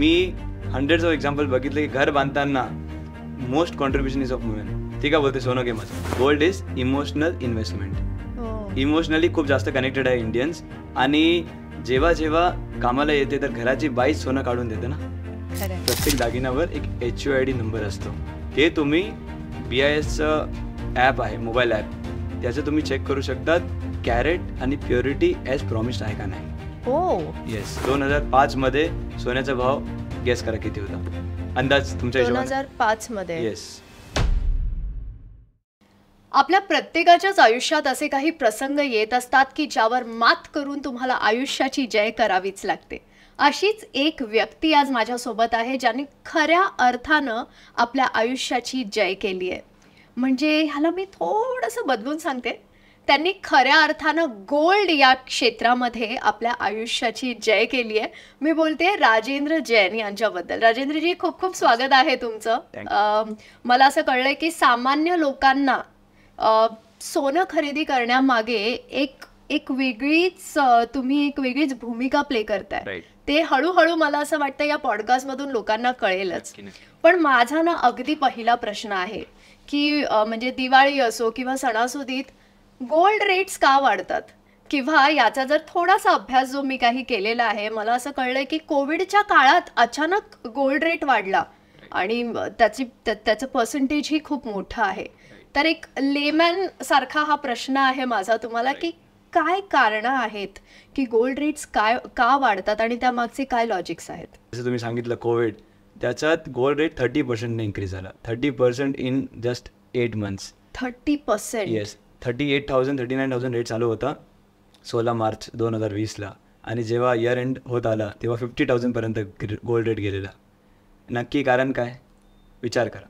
Me hundreds of example बघितले की घर बांधताना most contribution is of women. ती काय बोलते सोनं घे माझं. Gold is emotional investment. Emotionally खूप जास्त कनेक्टेड आहे इंडियन्स. आणि जेव्हा जेव्हा कामाला येते तर घराची बाईच सोनं काढून देते ना. प्रत्येक दागिन्यावर एक HUID नंबर असतो. ते तुम्ही BISचं ॲप आहे, मोबाईल ॲप, त्याचं तुम्ही चेक करू शकतात कॅरेट आणि प्युरिटी ॲज प्रॉमिस्ड आहे का नाही. येस. 2005 मध्ये सोन्याचा भाव गेस करा किती होता अंदाज तुमच्या हिशोबाने. 2005 मध्ये. येस. आपल्या प्रत्येकाच्याच आयुष्यात असे काही प्रसंग येत असतात की ज्यावर मात करून तुम्हाला आयुष्याची जय करावीच लागते. अशीच एक व्यक्ती आज माझ्यासोबत आहे ज्यांनी खऱ्या अर्थानं आपल्या आयुष्याची जय केली आहे. म्हणजे ह्याला मी थोडंसं बदलून सांगते, त्यांनी खऱ्या अर्थानं गोल्ड या क्षेत्रामध्ये आपल्या आयुष्याची जय केली आहे. मी बोलते राजेंद्र जैन यांच्याबद्दल. राजेंद्रजी, खूप खूप स्वागत आहे तुमचं. मला असं कळलंय की सामान्य लोकांना सोनं खरेदी करण्यामागे एक वेगळीच तुम्ही एक वेगळीच भूमिका प्ले करताय. ते हळूहळू मला असं वाटतं या पॉडकास्टमधून लोकांना कळेलच. पण माझा ना अगदी पहिला प्रश्न आहे की म्हणजे दिवाळी असो किंवा सणासुदीत गोल्ड रेट्स का वाढतात, किंवा याचा जर थोडासा अभ्यास जो मी काही केलेला आहे, मला असं कळलंय की कोविडच्या काळात अचानक गोल्ड रेट वाढला आणि त्याचं पर्सेंटेजही खूप मोठं आहे. तर एक लेमॅन सारखा हा प्रश्न आहे माझा तुम्हाला की काय कारणं आहेत की गोल्ड रेट्स का वाढतात आणि त्यामागचे काय लॉजिक्स आहेत. जसं तुम्ही सांगितलं कोविड, त्याच्यात गोल्ड रेट 30% इन्क्रीज झाला. 30% in just 8 months. 30%. Yes. 38,000 39,000 rate चालू होता 16 मार्च 2020ला. आणि जेव्हा इयर एंड होत आला तेव्हा 50,000 पर्यंत गोल्ड रेट गेलेला. नक्की कारण काय विचार करा.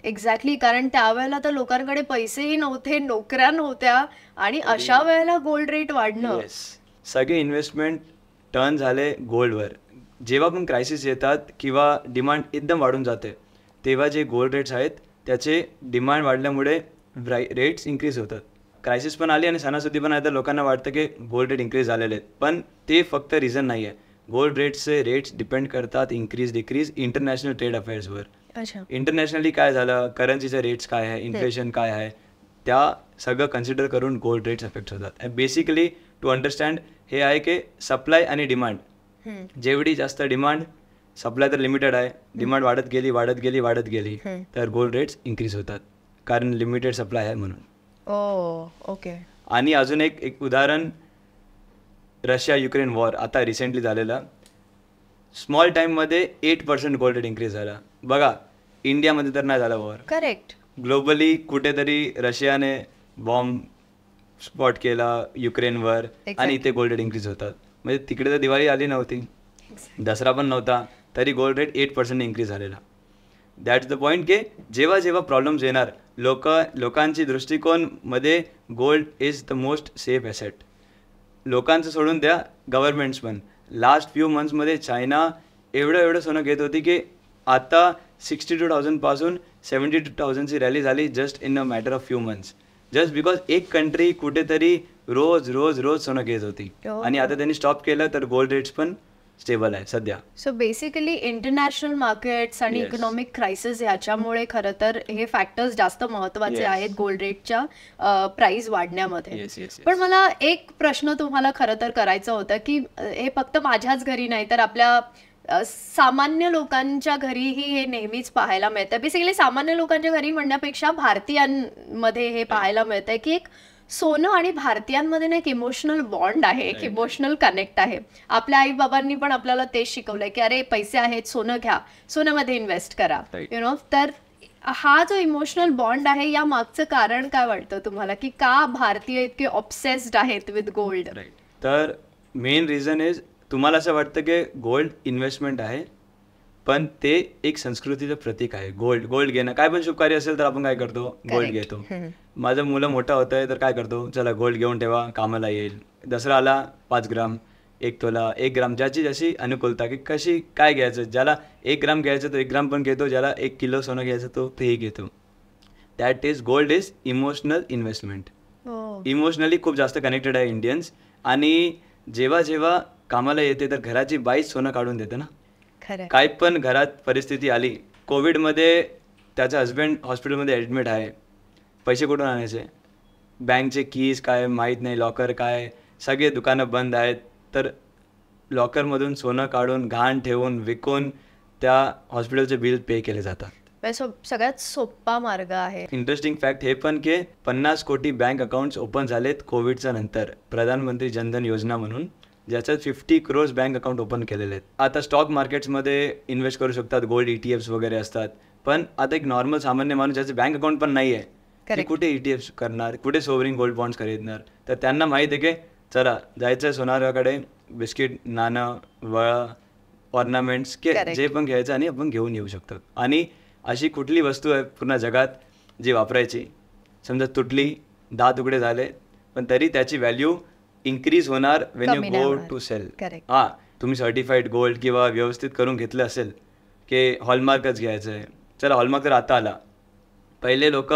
एक्झॅक्टली. कारण त्यावेळेला तर लोकांकडे पैसेही नव्हते, नोकऱ्या नव्हत्या, आणि अशा वेळेला गोल्ड रेट वाढणं. सगळे इन्व्हेस्टमेंट टर्न झाले गोल्डवर. जेव्हा पण क्रायसिस येतात किंवा डिमांड एकदम वाढून जाते तेव्हा जे गोल्ड रेट्स आहेत त्याचे डिमांड वाढल्यामुळे रेट्स इन्क्रीज होतात. क्रायसिस पण आली आणि सणासुदी पण आहे तर लोकांना वाटतं की गोल्ड रेट इन्क्रीज झालेले आहेत, पण ते फक्त रिझन नाही आहे. गोल्ड रेट्सचे रेट्स डिपेंड करतात इन्क्रीज डिक्रीज इंटरनॅशनल ट्रेड अफेअर्सवर. इंटरनॅशनली काय झालं, करन्सीचे रेट्स काय आहे, इन्फ्लेशन काय आहे, त्या सगळं कन्सिडर करून गोल्ड रेट्स अफेक्ट होतात. बेसिकली टू अंडरस्टँड हे आहे की सप्लाय आणि डिमांड. जेवढी जास्त डिमांड, सप्लाय तर लिमिटेड आहे, डिमांड वाढत गेली तर गोल्ड रेट्स इन्क्रीज होतात कारण लिमिटेड सप्लाय आहे म्हणून. ओके. आणि अजून एक उदाहरण, रशिया युक्रेन वॉर आता रिसेंटली झालेला. स्मॉल टाईममध्ये 8% गोल्ड रेट इन्क्रीज झाला. बघा, इंडियामध्ये तर नाही झाला वॉर. करेक्ट. ग्लोबली कुठेतरी रशियाने बॉम्ब स्पॉट केला युक्रेनवर आणि इथे गोल्ड रेट इन्क्रीज होतात. म्हणजे तिकडे तर दिवाळी आली नव्हती, दसरा पण नव्हता, तरी गोल्ड रेट 8% इन्क्रीज झालेला. दॅट्स द पॉईंट की जेव्हा जेव्हा प्रॉब्लेम्स येणार लोकांची दृष्टिकोनमध्ये gold is the most safe asset. लोकांचं सोडून द्या, गव्हर्नमेंट्स पण. लास्ट फ्यू मंथ्समध्ये चायना एवढं सोनं घेत होती की आता 62,000 पासून 72,000ची रॅली झाली just in a matter of few months. Just because एक कंट्री कुठेतरी रोज सोनं घेत होती आणि आता त्यांनी स्टॉप केलं तर गोल्ड रेट्स पण स्टेबल आहे सध्या. सो बेसिकली इंटरनॅशनल मार्केट्स आणि इकॉनॉमिक क्रायसिस याच्यामुळे खरं तर हे फॅक्टर्स जास्त महत्त्वाचे आहेत गोल्ड रेटच्या प्राइस वाढण्यामध्ये. पण मला एक प्रश्न तुम्हाला खरं तर करायचं होतं की हे फक्त माझ्याच घरी नाही तर आपल्या सामान्य लोकांच्या घरीही हे नेहमीच पाहायला मिळतं. बेसिकली सामान्य लोकांच्या घरी म्हणण्यापेक्षा भारतीयांमध्ये हे पाहायला मिळतंय की एक सोनं आणि भारतीयांमध्ये ना एक इमोशनल बॉन्ड आहे, एक इमोशनल कनेक्ट आहे. आपल्या आई बाबांनी पण आपल्याला तेच शिकवलंय की अरे पैसे आहेत, सोनं घ्या, सोन्यामध्ये इन्व्हेस्ट करा, तर हा जो इमोशनल बॉन्ड आहे या मागचं कारण काय वाटतं तुम्हाला की का भारतीय इतके ऑब्सेस्ड आहेत विथ गोल्ड. तर मेन रिझन इज तुम्हाला असं वाटतं की गोल्ड इन्व्हेस्टमेंट आहे पण ते एक संस्कृतीचं प्रतीक आहे. गोल्ड घेणं, काय पण शुभ कार्य असेल तर आपण काय करतो, गोल्ड घेतो. माझं मुलं मोठा होत आहे तर काय करतो, चला गोल्ड घेऊन ठेवा, कामाला येईल. दसरा आला 5 ग्राम, 1 तोला, 1 ग्राम, ज्याची जशी अनुकूलता की कशी काय घ्यायचं. ज्याला 1 ग्राम घ्यायचं तो 1 ग्राम पण घेतो, ज्याला 1 किलो सोनं घ्यायचं तो तेही घेतो. That is gold is emotional investment. Emotionally खूप जास्त कनेक्टेड आहे इंडियन्स. आणि जेव्हा जेव्हा कामाला येते तर घराची बाईच सोनं काढून देते ना. खरं. काय पण घरात परिस्थिती आली, कोविडमध्ये त्याचा हस्बंड हॉस्पिटलमध्ये ॲडमिट आहे, पैसे कुठून आणायचे, बँकचे कीज काय माहीत नाही, लॉकर काय, सगळे दुकानं बंद आहेत, तर लॉकरमधून सोनं काढून घाण ठेवून विकून त्या हॉस्पिटलचे बिल पे केले जातात. सगळ्यात सोपा मार्ग आहे. इंटरेस्टिंग फॅक्ट हे पण की 50 कोटी बँक अकाउंट्स ओपन झालेत कोविडच्या नंतर, प्रधानमंत्री जनधन योजना म्हणून, ज्याच्यात 50 crores बँक अकाउंट ओपन केलेले आहेत. आता स्टॉक मार्केट्समध्ये इन्व्हेस्ट करू शकतात, गोल्ड ETFs वगैरे असतात, पण आता एक नॉर्मल सामान्य माणूस ज्याचं बँक अकाउंट पण नाही आहे, ते कुठे ETFs करणार, कुठे सोवरिंग गोल्ड बॉन्ड्स खरीदणार. तर त्यांना माहीत आहे की चला जायचं सोनाराकडे, बिस्किट, नाणं, वळा, ऑर्नामेंट्स जे पण घ्यायचं आणि आपण घेऊन येऊ शकतो. आणि अशी कुठली वस्तू आहे पूर्ण जगात जी वापरायची, समजा तुटली, 10 तुकडे झाले, पण तरी त्याची व्हॅल्यू इन्क्रीज होणार when you go to sell. हां, तुम्ही सर्टिफाईड गोल्ड किंवा व्यवस्थित करून घेतलं असेल की हॉलमार्कच घ्यायचं आहे, चला हॉलमार्क तर आता आला, पहिले लोक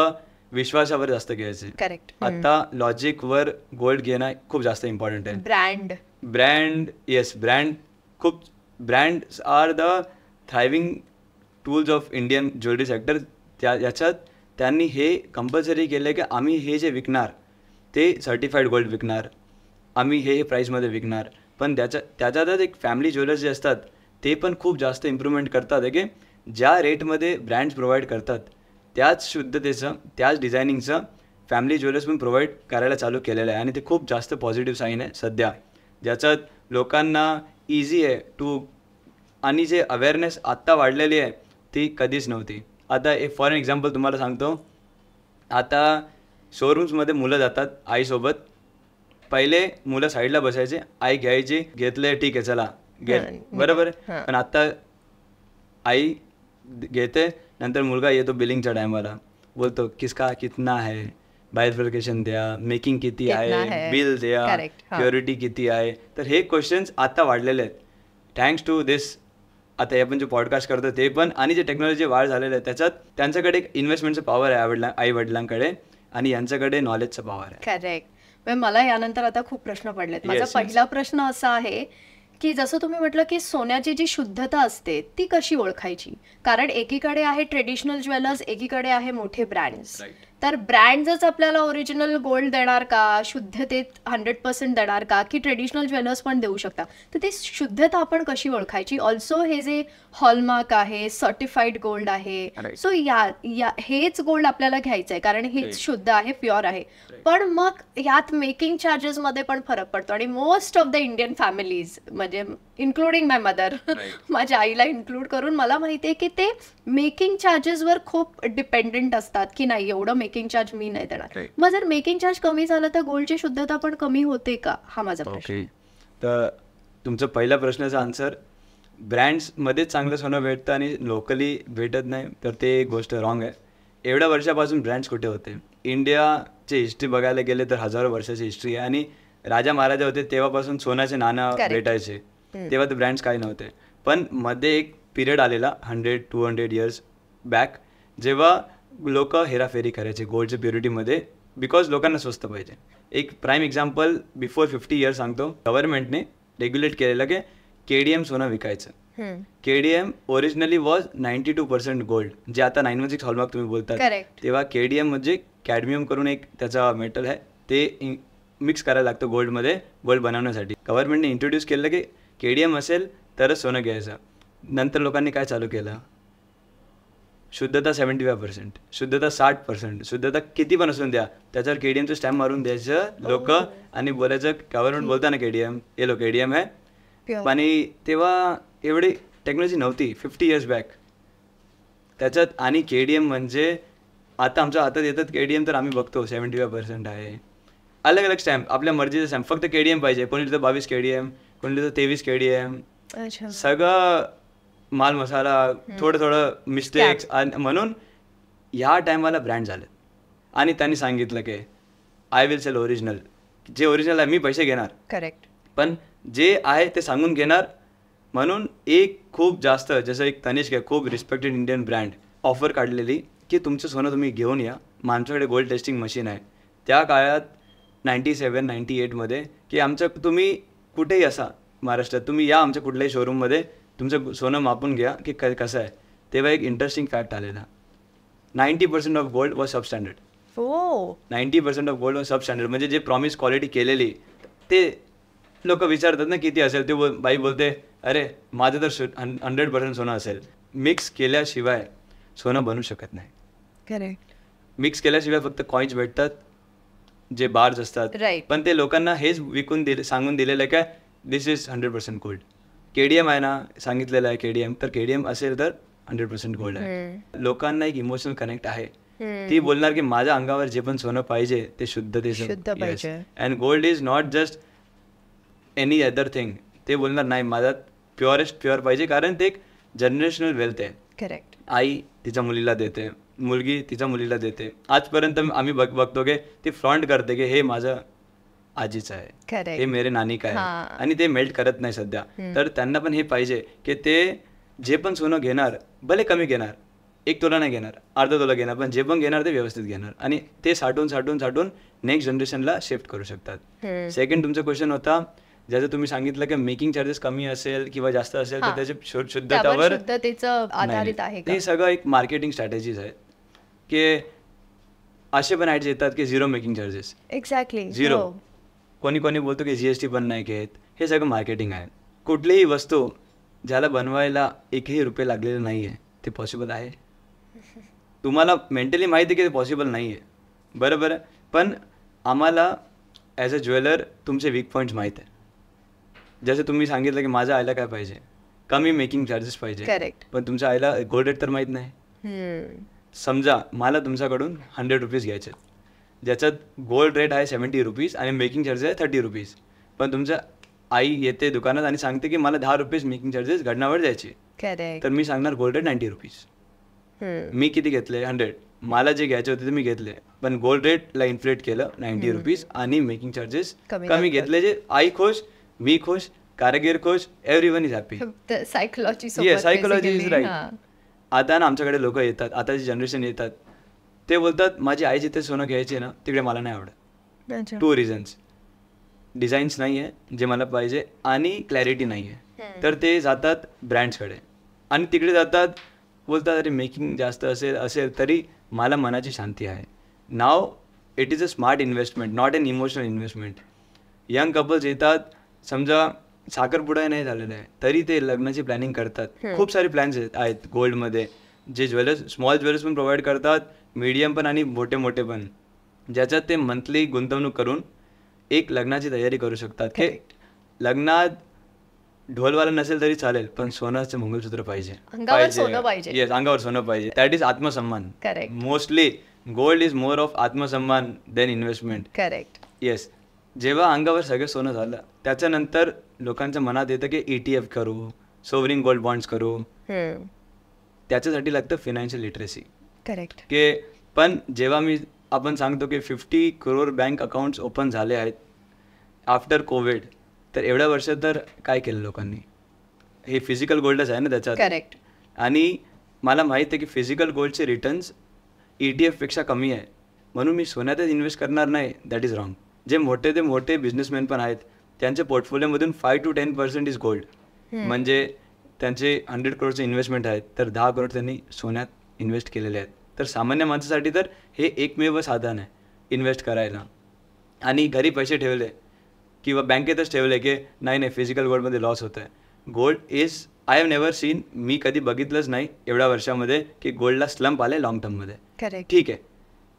विश्वासावर जास्त घ्यायचे, आता लॉजिकवर गोल्ड घेणं खूप जास्त इम्पॉर्टंट आहे. ब्रँड येस, खूप brands are the thriving tools of Indian jewellery sector. याच्यात त्यांनी हे कंपल्सरी केलं की आम्ही हे जे विकणार ते सर्टिफाईड गोल्ड विकणार, आम्ही हे प्राईसमध्ये विकणार. पण त्याच्यातच एक फॅमिली ज्वेलर्स जे असतात ते पण खूप जास्त इम्प्रूव्हमेंट करतात की ज्या रेटमध्ये ब्रँड्स प्रोव्हाइड करतात त्याच शुद्धतेचं, त्याच डिझायनिंगचं फॅमिली ज्वेलर्स पण प्रोव्हाइड करायला चालू केलेलं आहे. आणि ते खूप जास्त पॉझिटिव्ह साईन आहे सध्या, ज्याच्यात लोकांना इझी आहे टू, आणि जे अवेअरनेस आत्ता वाढलेली आहे ती कधीच नव्हती. आता एक फॉर एक्झाम्पल तुम्हाला सांगतो, आता शोरूम्समध्ये मुलं जातात आईसोबत, पहिले मुलं साईडला बसायचे, आई घ्यायची, घेतले ठीक आहे चला घे, बरोबर आहे. पण आता आई घेते, नंतर मुलगा येतो बिलिंगच्या टायमाला, बोलतो किसका कितना है, बायफर्केशन द्या, मेकिंग किती आहे, बिल द्या, प्युरिटी किती आहे. तर हे क्वेश्चन्स आता वाढलेले आहेत थँक्स टू दिस. आता आपण जे पॉडकास्ट करतो ते पण, आणि जे टेक्नॉलॉजी वाढ झालेलं आहे त्याच्यात त्यांच्याकडे एक इन्व्हेस्टमेंटचं पॉवर आहे आई वडिलांकडे, आणि यांच्याकडे नॉलेजचं पॉवर आहे. करेक्ट. मला यानंतर आता खूप प्रश्न पडलेत. माझा पहिला प्रश्न असा आहे की जसं तुम्ही म्हटलं की सोन्याची जी शुद्धता असते ती कशी ओळखायची, कारण एकीकडे आहे ट्रेडिशनल ज्वेलर्स, एकीकडे आहे मोठे ब्रँड्स. तर ब्रँड्सच आपल्याला ओरिजिनल गोल्ड देणार का, शुद्धतेत 100% देणार का, की ट्रेडिशनल ज्वेलर्स पण देऊ शकता, तर ते शुद्धता आपण कशी ओळखायची. ऑल्सो हे जे हॉलमार्क आहे, सर्टिफाईड गोल्ड आहे, सो हेच गोल्ड आपल्याला घ्यायचं आहे कारण हेच शुद्ध आहे, प्युअर आहे. पण मग यात मेकिंग चार्जेस मध्ये पण फरक पडतो, आणि most of the Indian families, म्हणजे इन्क्लुडिंग माय मदर, माझ्या आईला इन्क्लूड करून मला माहिती आहे की ते मेकिंग चार्जेसवर खूप डिपेंडेंट असतात की नाही एवढं मेकिंग चार्ज मी नाही देणार. मग जर मेकिंग चार्ज कमी झालं तर गोल्डची शुद्धता पण कमी होते का, हा माझा प्रश्न. तर तुमचं पहिल्या प्रश्नाचा आन्सर, ब्रँड्समध्येच चांगलं सोनं भेटतं आणि लोकली भेटत नाही, तर ते गोष्ट रॉंग आहे. एवढ्या वर्षापासून ब्रँड्स कुठे होते, इंडियाची हिस्ट्री बघायला गेले तर हजारो वर्षाची हिस्ट्री आहे, आणि राजा महाराजा होते तेव्हापासून सोन्याचे नाणं भेटायचे, तेव्हा ते ब्रँड्स काही नव्हते. पण मध्ये एक पिरियड आलेला 100-200 years बॅक, जेव्हा लोक हेराफेरी करायचे गोल्डच्या प्युरिटीमध्ये, बिकॉज लोकांना स्वस्त पाहिजे. एक प्राईम एक्झाम्पल, बिफोर 50 years सांगतो, गव्हर्नमेंटने रेग्युलेट केलेलं की KDM सोनं विकायचं. KDM ओरिजिनली वॉज 92% गोल्ड, जे आता 916 हॉलमार्क तुम्ही बोलतात, तेव्हा KDM म्हणजे कॅडमियम करून एक त्याचा मेटल आहे, ते मिक्स करायला लागतं गोल्डमध्ये, गोल्ड बनवण्यासाठी. गव्हर्नमेंटने इंट्रोड्यूस केलं की KDM असेल तरच सोनं घ्यायचं. नंतर लोकांनी काय चालू केलं, शुद्धता 75%, शुद्धता 60%, शुद्धता किती पण असून द्या, त्याच्यावर KDMचं स्टॅम्प मारून द्यायचं लोक, आणि बोलायचं गव्हर्नमेंट बोलताना KDM, ये लो KDM आहे. आणि तेव्हा एवढी टेक्नॉलॉजी नव्हती 50 years बॅक त्याच्यात. आणि KDM म्हणजे आता आमच्या हातात येतात KDM, तर आम्ही बघतो 75% आहे. अलग अलग स्टॅम्प, आपल्या मर्जीचा स्टॅम्प, फक्त KDM पाहिजे, कोणी लिहितं 22 KDM, कोणी लिहितं 23 KDM, सगळं माल मसाला, थोडं मिस्टेक्स. म्हणून ह्या टायमाला ब्रँड झाले, आणि त्यांनी सांगितलं की आय विल सेल ओरिजिनल, जे ओरिजिनल आहे मी पैसे घेणार, करेक्ट, पण जे आहे ते सांगून घेणार. म्हणून एक खूप जास्त, जसं एक तनिष्क आहे, खूप रिस्पेक्टेड इंडियन ब्रँड, ऑफर काढलेली की तुमचं सोनं तुम्ही घेऊन या, आमच्याकडे गोल्ड टेस्टिंग मशीन आहे. त्या काळात 97-98 मध्ये की तुम्ही कुठेही असा महाराष्ट्रात, तुम्ही या आमच्या कुठल्याही शोरूममध्ये, तुमचं सोनं मापून घ्या की कसं आहे. तेव्हा एक इंटरेस्टिंग फॅक्ट आलेला, 90% ऑफ गोल्ड वॉज सबस्टँडर्ड. हो 90% ऑफ गोल्ड वॉज सबस्टँडर्ड. म्हणजे जे प्रॉमिस क्वालिटी केलेली ते लोक विचारतात ना किती असेल, ते बाई बोलते अरे माझं तर 100% सोनं असेल. मिक्स केल्याशिवाय सोनं बनू शकत नाही. करेक्ट मिक्स केल्याशिवाय फक्त कॉईन्स भेटतात जे बार्स असतात. राईट पण ते लोकांना हेच विकून सांगून दिलेलं आहे काय दिस इज 100% गोल्ड. KDM आहे ना, सांगितलेलं आहे KDM, तर KDM असेल तर 100% गोल्ड आहे. लोकांना एक इमोशनल कनेक्ट आहे. ती बोलणार की माझ्या अंगावर जे पण सोनं पाहिजे ते शुद्ध शुद्ध पाहिजे. And gold is not just any other thing. ते बोलणार नाही माझा प्युअरेस्ट प्युअर पाहिजे, कारण ते एक जनरेशनल वेल्थ आहे. करेक्ट आई तिच्या मुलीला देते, मुलगी तिच्या मुलीला देते. आजपर्यंत आम्ही बघतो की ती फ्लॉन्ट करते की हे माझं आजीचं आहे, हे करेक्ट मेरे नानी का आहे, हां. आणि ते मेल्ट करत नाही सध्या. तर त्यांना पण हे पाहिजे की ते जे पण सोनं घेणार भले कमी घेणार, 1 तोला नाही घेणार, अर्धा तोला घेणार, पण जे पण घेणार ते व्यवस्थित घेणार आणि ते साठवून साठवून साठवून नेक्स्ट जनरेशनला शिफ्ट करू शकतात. सेकंड तुमचा क्वेश्चन होता ज्याचं तुम्ही सांगितलं की मेकिंग चार्जेस कमी असेल किंवा जास्त असेल तर हां. त्याचे त्यावर शुद्धतावर शुद्धतेचं आधारित आहे का? ते सगळं एक मार्केटिंग स्ट्रॅटेजीज आहेत की असे पण ॲड्स येतात की zero making charges, exactly zero. कोणी कोणी बोलतो की GST पण नाही घेत. हे सगळं मार्केटिंग आहे. कुठलीही वस्तू ज्याला बनवायला 1ही रुपये लागलेला नाही आहे ते पॉसिबल आहे. तुम्हाला मेंटली माहिती आहे की ते पॉसिबल नाही आहे, बरोबर आहे, पण आम्हाला ॲज अ ज्वेलर तुमचे वीक पॉईंट्स माहीत आहे. जसं तुम्ही सांगितलं की माझ्या आईला काय पाहिजे, कमी मेकिंग चार्जेस पाहिजे, करेक्ट पण तुमच्या आईला गोल्ड रेट तर माहीत नाही. समजा मला तुमच्याकडून 100 रुपीज घ्यायचे, ज्याच्यात गोल्ड रेट आहे 70 रुपीज आणि मेकिंग चार्जेस आहे 30 रुपीज, पण तुमच्या आई येते दुकानात आणि सांगते की मला 10 रुपीज मेकिंग चार्जेस घडणावर द्यायचे, करेक्ट तर मी सांगणार गोल्ड रेट 90 रुपीज. मी किती घेतले 100, मला जे घ्यायचे होते ते मी घेतले, पण गोल्ड रेटला इन्फ्लेट केलं 90 रुपीज आणि मेकिंग चार्जेस कमी घेतले. जे आई खुश, मी खुश, कारागीर खुश, everyone is happy. Psychology psychology is right. आता ना आमच्याकडे लोक येतात, आताची जनरेशन येतात, ते बोलतात माझी आई जिथे सोनं घ्यायची ना तिकडे मला नाही आवडत. 2 रिझन्स, डिझाईन्स नाही आहे जे मला पाहिजे आणि क्लॅरिटी नाही आहे. तर ते जातात ब्रँड्सकडे आणि तिकडे जातात, बोलतात अरे मेकिंग जास्त असेल तरी मला मनाची शांती आहे. Now it is a smart investment, not an emotional investment. Young couples येतात, समजा साखरपुडा नाही झालेला आहे तरी ते लग्नाची प्लॅनिंग करतात. खूप सारे प्लॅन्स आहेत गोल्डमध्ये, जे स्मॉल ज्वेलर्स पण प्रोव्हाइड करतात, मीडियम पण आणि मोठे मोठे पण, ज्याच्यात ते मंथली गुंतवणूक करून एक लग्नाची तयारी करू शकतात. की लग्नात ढोलवाला नसेल तरी चालेल, पण सोन्याचं मंगळसूत्र पाहिजे, अंगावर सोनं पाहिजे. येस, अंगावर सोनं पाहिजे. दॅट इज आत्मसन्मान. Correct mostly gold is more of आत्मसन्मान देन इन्व्हेस्टमेंट. Correct yes. जेव्हा अंगावर सगळं सोनं झालं त्याच्यानंतर लोकांच्या मनात येतं की ETF करू, सोवरिंग गोल्ड बॉन्ड्स करू. त्याच्यासाठी लागतं फिनान्शियल लिटरसी. करेक्ट की पण जेव्हा आपण सांगतो की 50 करोड बँक अकाउंट्स ओपन झाले आहेत आफ्टर कोविड, तर एवढ्या वर्षात तर काय केलं लोकांनी, हे फिजिकल गोल्डच आहे ना त्याच्यात. करेक्ट आणि मला माहीत आहे की फिजिकल गोल्डचे रिटर्न्स ETFपेक्षा कमी आहे, म्हणून मी सोन्यातच इन्व्हेस्ट करणार नाही. That is wrong. जे मोठे ते मोठे बिझनेसमॅन पण आहेत त्यांच्या पोर्टफोलिओमधून 5 to 10% इज गोल्ड. म्हणजे त्यांचे 100 करोडचे इन्व्हेस्टमेंट आहेत तर 10 करोड त्यांनी सोन्यात इन्व्हेस्ट केलेले आहेत. तर सामान्य माणसासाठी तर हे एकमेव साधन आहे इन्व्हेस्ट करायला. आणि घरी पैसे ठेवले किंवा बँकेतच ठेवले की नाही फिजिकल गोल्डमध्ये लॉस होतं आहे. Gold is, I have never seen, मी कधी बघितलंच नाही एवढ्या वर्षामध्ये की गोल्डला स्लंप आले लॉंग टर्ममध्ये. करेक्ट ठीक आहे,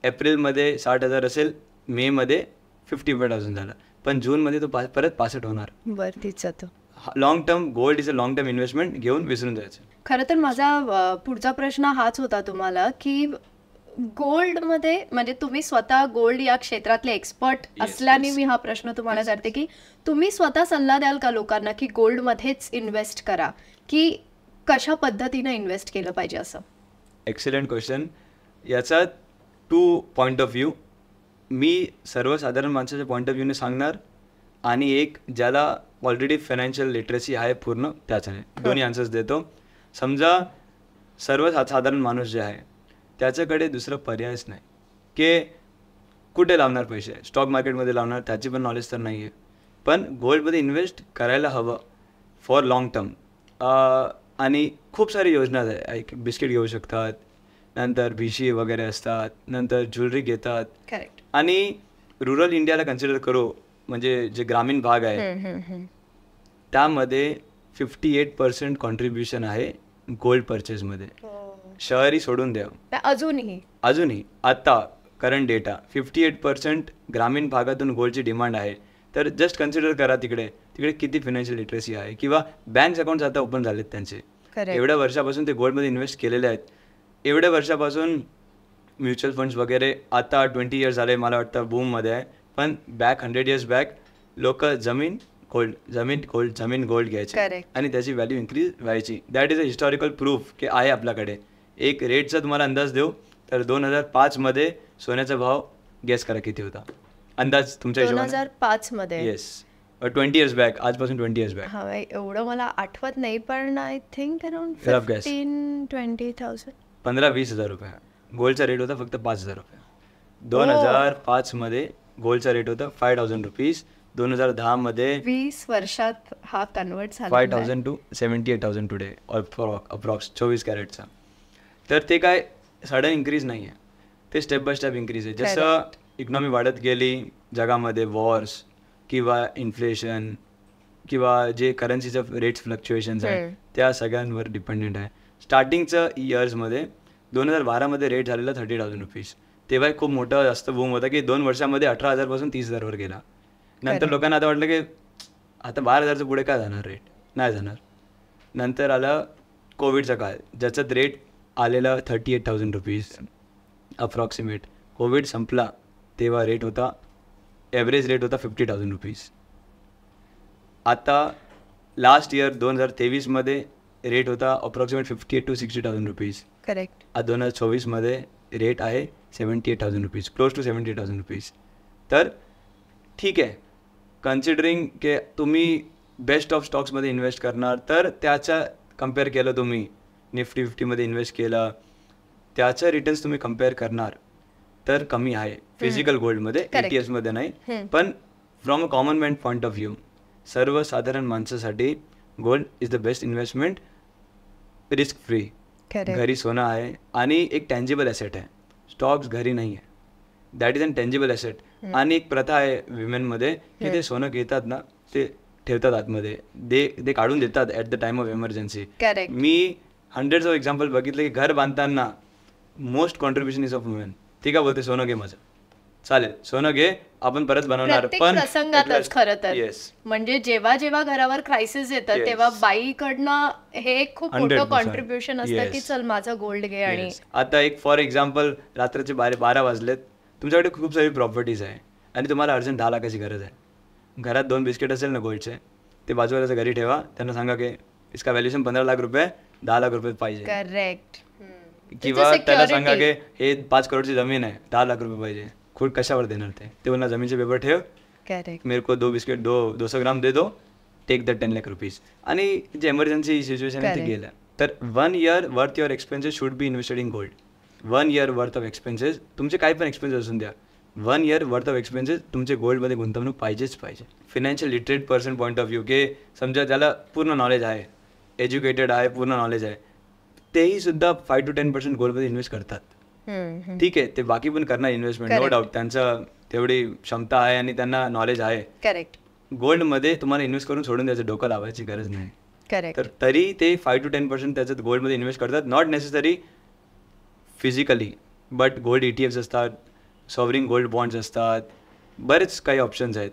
एप्रिलमध्ये 60,000 असेल, मेमध्ये 55,000 झालं, पण जूनमध्ये तो परत 65 होणार. वरतीच जातो. Long term gold is a long term investment, घेऊन विसरून जायचं. खरं तर माझा पुढचा प्रश्न हाच होता तुम्हाला की गोल्डमध्ये, म्हणजे तुम्ही स्वतः गोल्ड या क्षेत्रातले एक्सपर्ट असल्याने मी हा प्रश्न तुम्हाला विचारते की तुम्ही स्वतः सल्ला द्याल का लोकांना की गोल्डमध्येच इन्व्हेस्ट करा, की कशा पद्धतीने इन्व्हेस्ट केलं पाहिजे असं? Excellent question. याचा 2 पॉईंट ऑफ व्ह्यू, मी सर्वसाधारण माणसाच्या पॉईंट ऑफ व्ह्यूने सांगणार आणि एक ज्याला ऑलरेडी फायनान्शियल लिटरसी आहे पूर्ण त्याच्याने, दोन्ही आन्सर्स देतो. समजा सर्वसाधारण माणूस जे आहे त्याच्याकडे दुसरं पर्यायच नाही की कुठे लावणार पैसे, स्टॉक मार्केटमध्ये लावणार, त्याची पण नॉलेज तर नाही आहे, पण गोल्डमध्ये इन्व्हेस्ट करायला हवं फॉर लाँग टर्म. आणि खूप सारी योजना आहे. बिस्किट घेऊ शकतात, नंतर भिशी वगैरे असतात, नंतर ज्वेलरी घेतात. करेक्ट. आणि रुरल इंडियाला कन्सिडर करू, म्हणजे जे ग्रामीण भाग आहे त्यामध्ये 58% कॉन्ट्रीब्युशन आहे गोल्ड परचेसमध्ये. शहरी सोडून द्या, अजूनही आता करंट डेटा 58% ग्रामीण भागातून गोल्डची डिमांड आहे. तर जस्ट कन्सिडर करा तिकडे किती फायनान्शियल लिटरसी आहे, किंवा बँक अकाउंट्स आता ओपन झालेत त्यांचे. एवढ्या वर्षापासून ते गोल्डमध्ये इन्व्हेस्ट केलेले आहेत. एवढ्या वर्षापासून म्युच्युअल फंड्स वगैरे आता 20 इयर्स झाले मला वाटतं बूममध्ये आहे. पण 100 इयर्स बॅक लोक जमीन गोल्ड घ्यायचे आणि त्याची व्हॅल्यू इन्क्रीज व्हायची. That is a historical proof की आहे आपल्याकडे. एक रेटचा तुम्हाला अंदाज देऊ तर 2005 मध्ये सोन्याचा भाव गेस करा किती होता अंदाज तुमच्या हिशोबाने. 2005 मध्ये. येस, 20 इयर्स बॅक, आजपासून 20 इयर्स बॅक. हा, एवढं मला आठवत नाही, पण आय थिंक अराउंड 15-20,000. 15-20 हजार रुपये. गोल्डचा रेट होता फक्त 5,000 रुपये. 2005 मध्ये गोल्डचा रेट होता 5,000 रुपीज. 2010 मध्ये 20 वर्षात हा कन्वर्ट झाला 5,000 to 78,000 टुडे अप्रॉक्स 24 कॅरेटचा. तर ते काय सडन इन्क्रीज नाही आहे, ते स्टेप बाय स्टेप इन्क्रीज आहे. जसं इकॉनॉमी वाढत गेली जगामध्ये, वॉर्स किंवा इन्फ्लेशन किंवा जे करन्सीचं रेट्स फ्लक्च्युएशन्स आहे त्या सगळ्यांवर डिपेंडेंट आहे. स्टार्टिंगचं इयर्समध्ये 2012 मध्ये रेट झालेला 30,000 रुपीज. तेव्हा खूप मोठा जास्त बूम होता की 2 वर्षामध्ये 18,000 पासून 30,000 वर गेला. नंतर लोकांना आता वाटलं की आता 12,000च्या पुढे काय जाणार, रेट नाही जाणार. नंतर आला कोविडचा काळ, ज्याच्यात रेट आलेला 38,000 रुपीज अप्रॉक्सिमेट. कोविड संपला तेव्हा रेट होता, ॲव्हरेज रेट होता 50,000 रुपीज. आता लास्ट इयर 2023 मध्ये रेट होता अप्रॉक्सिमेट 58,000 to 60,000 रुपीज. करेक्ट. आज 2024 मध्ये रेट आहे 78,000 रुपीज, क्लोज टू 78,000 रुपीज. तर ठीक आहे, कन्सिडरिंग की तुम्ही बेस्ट ऑफ स्टॉक्समध्ये इन्व्हेस्ट करणार तर त्याच्या कम्पेअर केलं, तुम्ही निफ्टी 50मध्ये इन्व्हेस्ट केलं त्याचं रिटर्न्स तुम्ही कम्पेअर करणार तर कमी आहे फिजिकल गोल्डमध्ये, ETFमध्ये नाही. पण from a common man point of view, सर्वसाधारण माणसासाठी gold is the best investment, risk free. घरी सोनं आहे आणि एक टँजिबल ॲसेट आहे. स्टॉक्स घरी नाही आहे, that is intangible asset. आणि एक प्रथा आहे विमेनमध्ये की ते सोनं घेतात ना, ते ठेवतात आतमध्ये, ते काढून देतात at the time of emergency. Me hundreds of example बघितले की घर बांधताना most contribution is of women. ती काय बोलते, सोनं घे माझं, चालेल सोनं घे आपण परत बनवणार. पण प्रसंगातच खरं तर म्हणजे जेव्हा जेव्हा घरावर क्रायसिस येतं तेव्हा बाईकडनं हे खूप मोठं कॉन्ट्रीब्युशन असतं की चल माझं गोल्ड घे. आणि आता एक फॉर एक्झाम्पल, रात्रीचे 12 वाजलेत, तुमच्याकडे खूप सारी प्रॉपर्टीज आहे आणि तुम्हाला अर्जंट 10 लाखाची गरज आहे. घरात 2 बिस्किट असेल ना गोल्डचे, ते बाजूवाल्याच्या घरी ठेवा, त्यांना सांगा की इसका व्हॅल्युएशन 15 लाख रुपये, 10 लाख रुपये पाहिजे. करेक्ट. किंवा त्याला सांगा की हे 5 करोडची जमीन आहे, 10 लाख रुपये पाहिजे. खूप कशावर देणार ते बोलणार जमीनचे पेपर ठेव, मेरे को 2 बिस्किट 200 ग्राम दे दो, टेक द 10 लाख रुपीज. आणि जे इमर्जन्सी सिच्युएशन आहे ते गेलं. तर 1 year worth your expenses should be invested in gold. 1 year worth of expenses, तुमचे काही पण एक्सपेन्सेस असून द्या, 1 year वर्थ ऑफ एक्सपेन्सेस तुमचे गोल्डमध्ये गुंतवणूक पाहिजेच पाहिजे. Financial literate person point of view, की समजा ज्याला पूर्ण नॉलेज आहे, एज्युकेटेड आहे, पूर्ण नॉलेज आहे, तेही सुद्धा 5 to 10% गोल्डमध्ये इन्व्हेस्ट करतात. ठीक आहे, ते बाकी पण करणार इन्व्हेस्टमेंट, नो डाऊट, त्यांचं तेवढी क्षमता आहे आणि त्यांना नॉलेज आहे. करेक्ट. गोल्डमध्ये तुम्हाला इन्व्हेस्ट करून सोडून द्यायचं, डोकं लावायची गरज नाही. करेक्ट. तर तरी ते 5 to 10% त्याच्यात गोल्डमध्ये इन्व्हेस्ट करतात. Not necessary physically, but gold ETFs असतात, सॉव्हरिंग गोल्ड बॉन्ड्स असतात, बरेच काही ऑप्शन्स आहेत.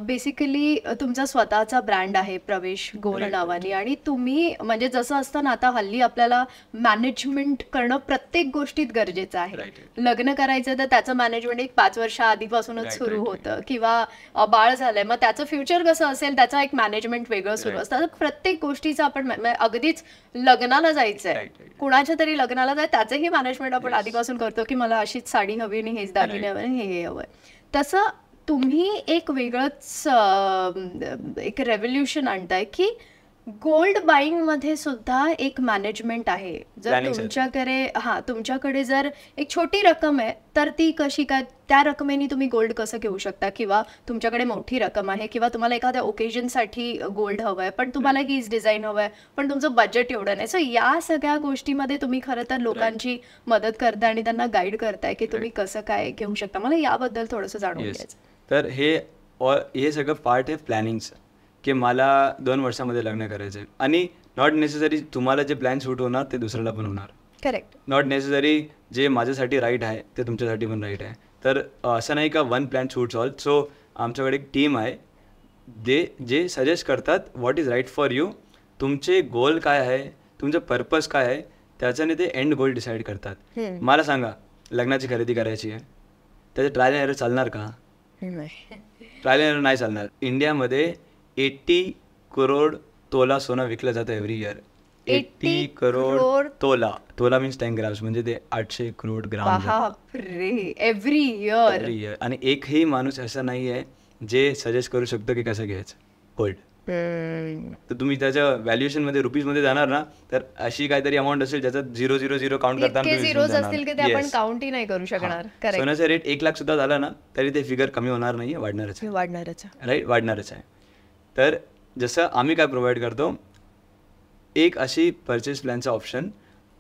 बेसिकली तुमचा स्वतःचा ब्रँड आहे प्रवेश गोल्ड नावाने, आणि तुम्ही म्हणजे जसं असतं ना, आता हल्ली आपल्याला मॅनेजमेंट करणं प्रत्येक गोष्टीत गरजेचं आहे. लग्न करायचं तर त्याचं मॅनेजमेंट एक 5 वर्ष आधीपासूनच सुरू होतं, किंवा बाळ झालंय मग त्याचं फ्युचर कसं असेल त्याचं एक मॅनेजमेंट वेगळं सुरू असतं. प्रत्येक गोष्टीचं आपण अगदीच लग्नाला जायचंय, कुणाच्या तरी लग्नाला जाय त्याचंही मॅनेजमेंट आपण आधीपासून करतो की मला अशीच साडी हवी आणि हेच दागिने हवे आणि हे हवंय. तसं तुम्ही एक वेगळंच एक रेव्होल्युशन आणताय की गोल्ड बाईंग मध्ये सुद्धा एक मॅनेजमेंट आहे. जर Planning आहे. तुमच्याकडे जर एक छोटी रक्कम आहे तर ती कशी काय, त्या रकमेने तुम्ही गोल्ड कसं घेऊ शकता, किंवा तुमच्याकडे मोठी रक्कम आहे किंवा तुम्हाला एखाद्या ओकेजनसाठी गोल्ड हवंय पण तुम्हाला हीच डिझाईन हवंय पण तुमचं बजेट एवढं नाही. सो या सगळ्या गोष्टीमध्ये तुम्ही खरं तर लोकांची मदत करताय आणि त्यांना गाईड करताय की तुम्ही कसं काय घेऊ शकता. मला याबद्दल थोडंसं जाणून येस. घ्यायचं. तर हे सगळं पार्ट आहे प्लॅनिंगचं, की मला 2 वर्षामध्ये लग्न करायचं आहे. आणि नॉट नेसेसरी तुम्हाला जे प्लॅन सूट होणार ते दुसऱ्याला पण होणार. करेक्ट. नॉट नेसेसरी जे माझ्यासाठी राईट आहे ते तुमच्यासाठी पण राईट आहे. तर असं नाही का one plan suits all. So आमच्याकडे एक टीम आहे जे सजेस्ट करतात what is right for you. तुमचे गोल काय आहे, तुमचं पर्पज काय आहे, त्याच्याने ते एंड गोल डिसाईड करतात. मला सांगा, लग्नाची खरेदी करायची आहे, त्याचे ट्रायल एरर चालणार का? ट्रायल एरर नाही चालणार. इंडियामध्ये 80 करोड तोला सोनं विकलं जातं एव्हरी इयर. 80 करोड तोला मीन्स 10 ग्राम्स, म्हणजे ते 800 करोड ग्राम एव्हरी इयर. आणि एकही माणूस असा नाही आहे जे सजेस्ट करू शकतो की कसं घ्यायचं गोल्ड. तर तुम्ही त्याच्या व्हॅल्युएशन मध्ये रुपीज मध्ये जाणार ना, तर अशी काहीतरी अमाऊंट असेल ज्याच्यात 000 काउंट इतके झिरोज असतील की ते आपण करताना. काउंटही नाही करू शकणार. करेक्ट. सोन्याचा रेट 1 लाख सुद्धा झाला ना तरी ते फिगर कमी होणार नाही, वाढणारच आहे. राईट, वाढणारच आहे. तर जसं आम्ही काय प्रोव्हाइड करतो, एक अशी परचेस प्लॅनचा option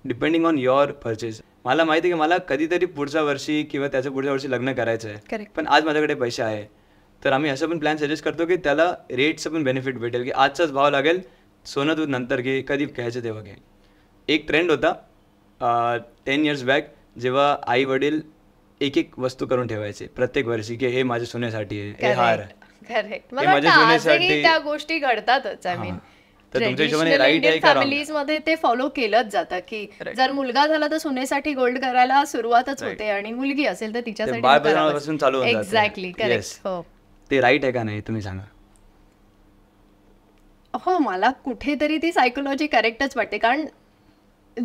depending on your purchase. मला माहिती आहे की मला कधीतरी पुढच्या वर्षी किंवा त्याच्या पुढच्या वर्षी लग्न करायचं आहे, करेक्ट. पण आज माझ्याकडे पैसे आहे, तर आम्ही असं पण प्लॅन सजेस्ट करतो की त्याला रेटचं पण बेनिफिट भेटेल, की आजचाच भाव लागेल, सोनं तू नंतर घे, कधी घ्यायचं तेव्हा घे. एक ट्रेंड होता 10 years बॅक, जेव्हा आई वडील एक वस्तू करून ठेवायचे प्रत्येक वर्षी, की हे माझ्या सोन्यासाठी आहे, हे हार आहे. करेक्ट. हे मला माझ्या वाटतं सोन्यासाठी- आजही त्या गोष्टी घडतातच. आय मीन तर तुमच्या हिशोबाने राईट आहे का wrong? फॅमिलीज मध्ये ते फॉलो केलंच जातं की जर मुलगा झाला तर सोन्यासाठी गोल्ड करायला सुरुवातच होते, आणि मुलगी असेल तर तिच्यासाठी बाळपणापासून चालू होऊन जातं. एक्झॅक्टली. Yes. करेक्ट. हो ते राईट आहे का नाही तुम्ही सांगा. हो, मला कुठेतरी ती सायकोलॉजी करेक्टच वाटते. कारण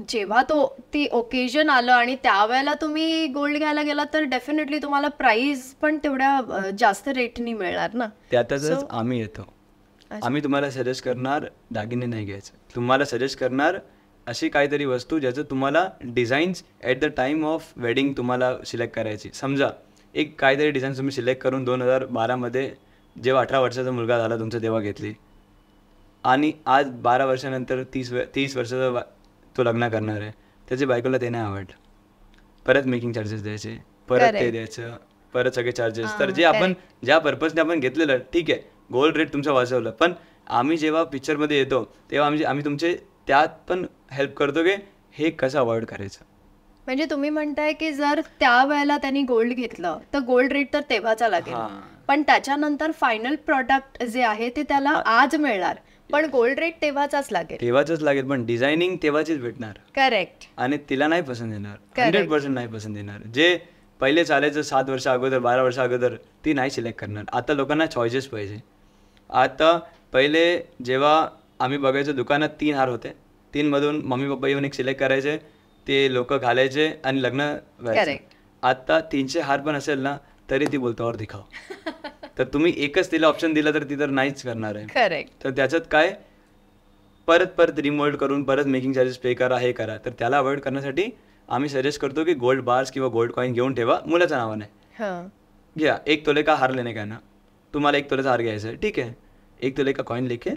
जेव्हा ती ओकेजन आलं आणि त्यावेळेला तुम्ही गोल्ड घ्यायला गेला तर डेफिनेटली तुम्हाला प्राइस पण तेवढ्या जास्त रेटनी मिळणार ना. त्यातच आम्ही येतो. आम्ही तुम्हाला सजेस्ट करणार दागिने नाही घ्यायचं, तुम्हाला सजेस्ट करणार अशी काहीतरी वस्तू ज्याचं तुम्हाला designs at the time of wedding तुम्हाला सिलेक्ट करायची. समजा एक काहीतरी डिझाईन तुम्ही सिलेक्ट करून 2012मध्ये जेव्हा 18 वर्षाचा मुलगा झाला तुमचा तेव्हा घेतली, आणि आज 12 वर्षानंतर 30 वर्षाचा तो लग्न करणार आहे, त्याच्या बायकोला ते नाही आवडलं, परत मेकिंग चार्जेस द्यायचे, परत ते द्यायचं, परत सगळे चार्जेस. तर जे आपण ज्या पर्पजने आपण घेतलेलं, ठीक आहे गोल्ड रेट तुमचं वाचवलं, पण आम्ही जेव्हा पिक्चरमध्ये येतो तेव्हा आम्ही तुमचे त्यात पण हेल्प करतो की हे कसं अवॉइड करायचं. म्हणजे तुम्ही म्हणताय की जर त्यावेळेला त्यांनी गोल्ड घेतलं तर गोल्ड रेट तर तेव्हाचा लागेल, पण त्याच्यानंतर फायनल प्रॉडक्ट जे आहे ते त्याला आज मिळणार, पण गोल्ड रेट तेव्हाचाच लागेल, पण डिझायनिंग तेव्हाचीच भेटणार. करेक्ट. आणि तिला नाही पसंत येणार, 100% नाही पसंत येणार. जे पहिले चालायचं 7 वर्ष अगोदर 12 वर्ष अगोदर ती नाही सिलेक्ट करणार. आता लोकांना चॉईसेस पाहिजे. आता पहिले जेव्हा आम्ही बघायचो दुकानात 3 हार होते, 3 मधून मम्मी पप्पा येऊन एक सिलेक्ट करायचे, ते लोक घालायचे आणि लग्न व्हायचं. आता 300 हार पण असेल ना तरी ती बोलतो और दिखाओ. तर तुम्ही एकच तिला ऑप्शन दिला तर ती तर नाहीच करणार आहे. करेक्ट. तर त्याच्यात काय परत रिमोल्ड करून परत मेकिंग चार्जेस पे करा, हे करा. तर त्याला अवॉइड करण्यासाठी आम्ही सजेस्ट करतो की गोल्ड बार्स किंवा गोल्ड कॉईन घेऊन ठेवा मुलाच्या नावाने. घ्या 1 तोले का हार लेने का ना, तुम्हाला 1 तोलेचा हार घ्यायचा आहे, ठीक आहे, 1 तोले का कॉईन लेके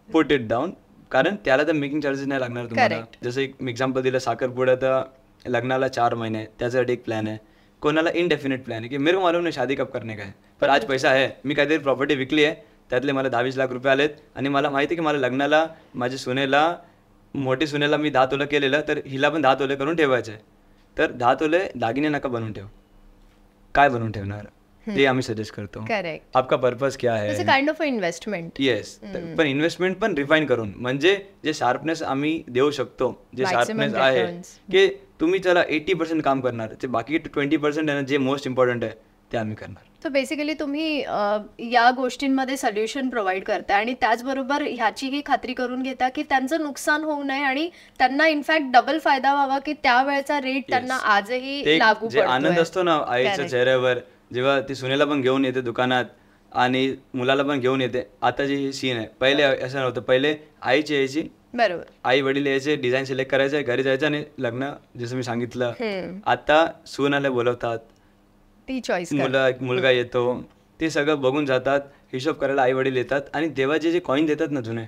पुट इट डाऊन, कारण त्याला तर मेकिंग चार्जेस नाही लागणार तुम्हाला. जसं एक एक्झाम्पल दिलं, साखरपुडा तर लग्नाला 4 महिने आहे, त्याच्यासाठी एक प्लॅन आहे. कोणाला इनडेफिनेट प्लॅन आहे की मेरे को मालूम नाही शादी कब करने का है, पर आज पैसा आहे, मी काहीतरी प्रॉपर्टी विकली आहे, त्यातले मला 10-20 लाख रुपये आलेत, आणि मला माहिती आहे की मला लग्नाला माझ्या सुनेला, मोठी सुनेला मी 10 तोले केलेलं, तर हिला पण 10 तोले करून ठेवायचं आहे. तर 10 तोले दागिने नका बनवून ठेव. काय बनवून ठेवणार ते आम्ही सजेस्ट करतो. करेक्ट. आपका पर्पज क्या है, it's a kind of investment. Yes. पण इन्व्हेस्टमेंट पण रिफाईन करून, म्हणजे जे शार्पनेस आम्ही देऊ शकतो, जे शार्पनेस आहे की तुम्ही त्याला 80% काम करणार, ते बाकी 20% आहे ना जे मोस्ट इम्पॉर्टंट आहे ते आम्ही करणार. सो बेसिकली तुम्ही या गोष्टींमध्ये सोल्युशन प्रोव्हाइड करता, आणि त्याचबरोबर ह्याचीही खात्री करून घेता की त्यांचं नुकसान होऊ नये आणि त्यांना इनफॅक्ट डबल फायदा व्हावा, की त्यावेळेचा रेट त्यांना आजही लागू जे आनंद असतो ना आईच्या चेहऱ्यावर जेव्हा ती सुनेला पण घेऊन येते दुकानात, आणि मुलाला पण घेऊन येते. आता जी सीन आहे, पहिले असं नव्हतं. पहिले आईची यायची, बरोबर. आई वडील यायचे, डिझाईन सिलेक्ट करायचं, घरी जायचं आणि लग्न, जसं मी सांगितलं. आता सून आले बोलवतात, ती चॉईस मुलगा येतो, ते सगळं बघून जातात. हिशोब करायला आई वडील येतात आणि तेव्हा जे कॉईन देतात ना जुने,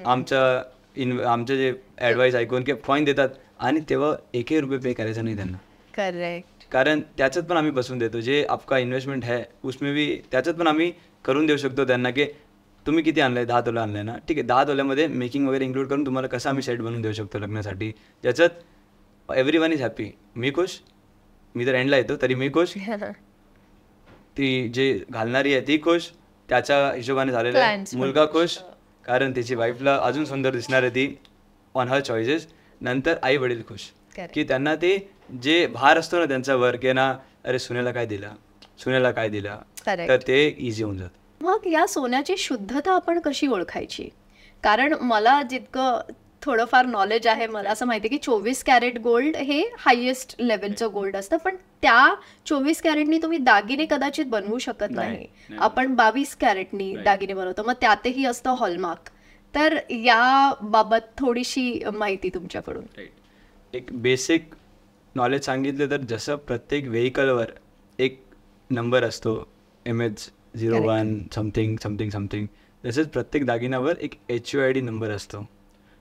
आमचं जे ॲडवाईस ऐकून की कॉईन देतात, आणि तेव्हा एकही रुपये पे करायचा नाही त्यांना. करेक्ट. कारण त्याच्यात पण आम्ही बसून देतो, जे आपका इन्व्हेस्टमेंट आहे उसमें भी त्याच्यात पण आम्ही करून देऊ शकतो त्यांना, की तुम्ही किती आणलंय, 10 तोला आणलंय ना, ठीक आहे, 10 तोल्यामध्ये मेकिंग वगैरे इन्क्लूड करून तुम्हाला कसं आम्ही सेट बनवून देऊ शकतो लग्नासाठी, ज्याच्यात एव्हरीवन इज हॅपी. मी खुश, मी तर एंडला येतो तरी मी खुश, ती जे घालणारी आहे ती खुश, त्याच्या हिशोबाने झालेलं आहे, मुलगा खुश कारण त्याची वाईफला अजून सुंदर दिसणार आहे ती ऑन हर चॉईसेस, नंतर आई वडील खुश की त्यांना ते जे भार असतो ना त्यांच्यावर, की ना अरे सुनेला काय दिला, सुनेला काय दिला, तर ते इझी होऊन जातं. मग या सोन्याची शुद्धता आपण कशी ओळखायची? कारण मला जितकं थोडंफार नॉलेज आहे, मला असं माहिती आहे की 24 कॅरेट गोल्ड हे हायेस्ट लेवलचं गोल्ड असतं, पण त्या 24 कॅरेटनी तुम्ही दागिने कदाचित बनवू शकत नाही. आपण 22 कॅरेटनी दागिने बनवतो, मग त्यातही असतं हॉलमार्क. तर याबाबत थोडीशी माहिती तुमच्याकडून. एक बेसिक नॉलेज सांगितलं तर, जसं प्रत्येक व्हेकलवर एक नंबर असतो, MH01 समथिंग समथिंग समथिंग, तसंच प्रत्येक दागिन्यावर एक HUID नंबर असतो,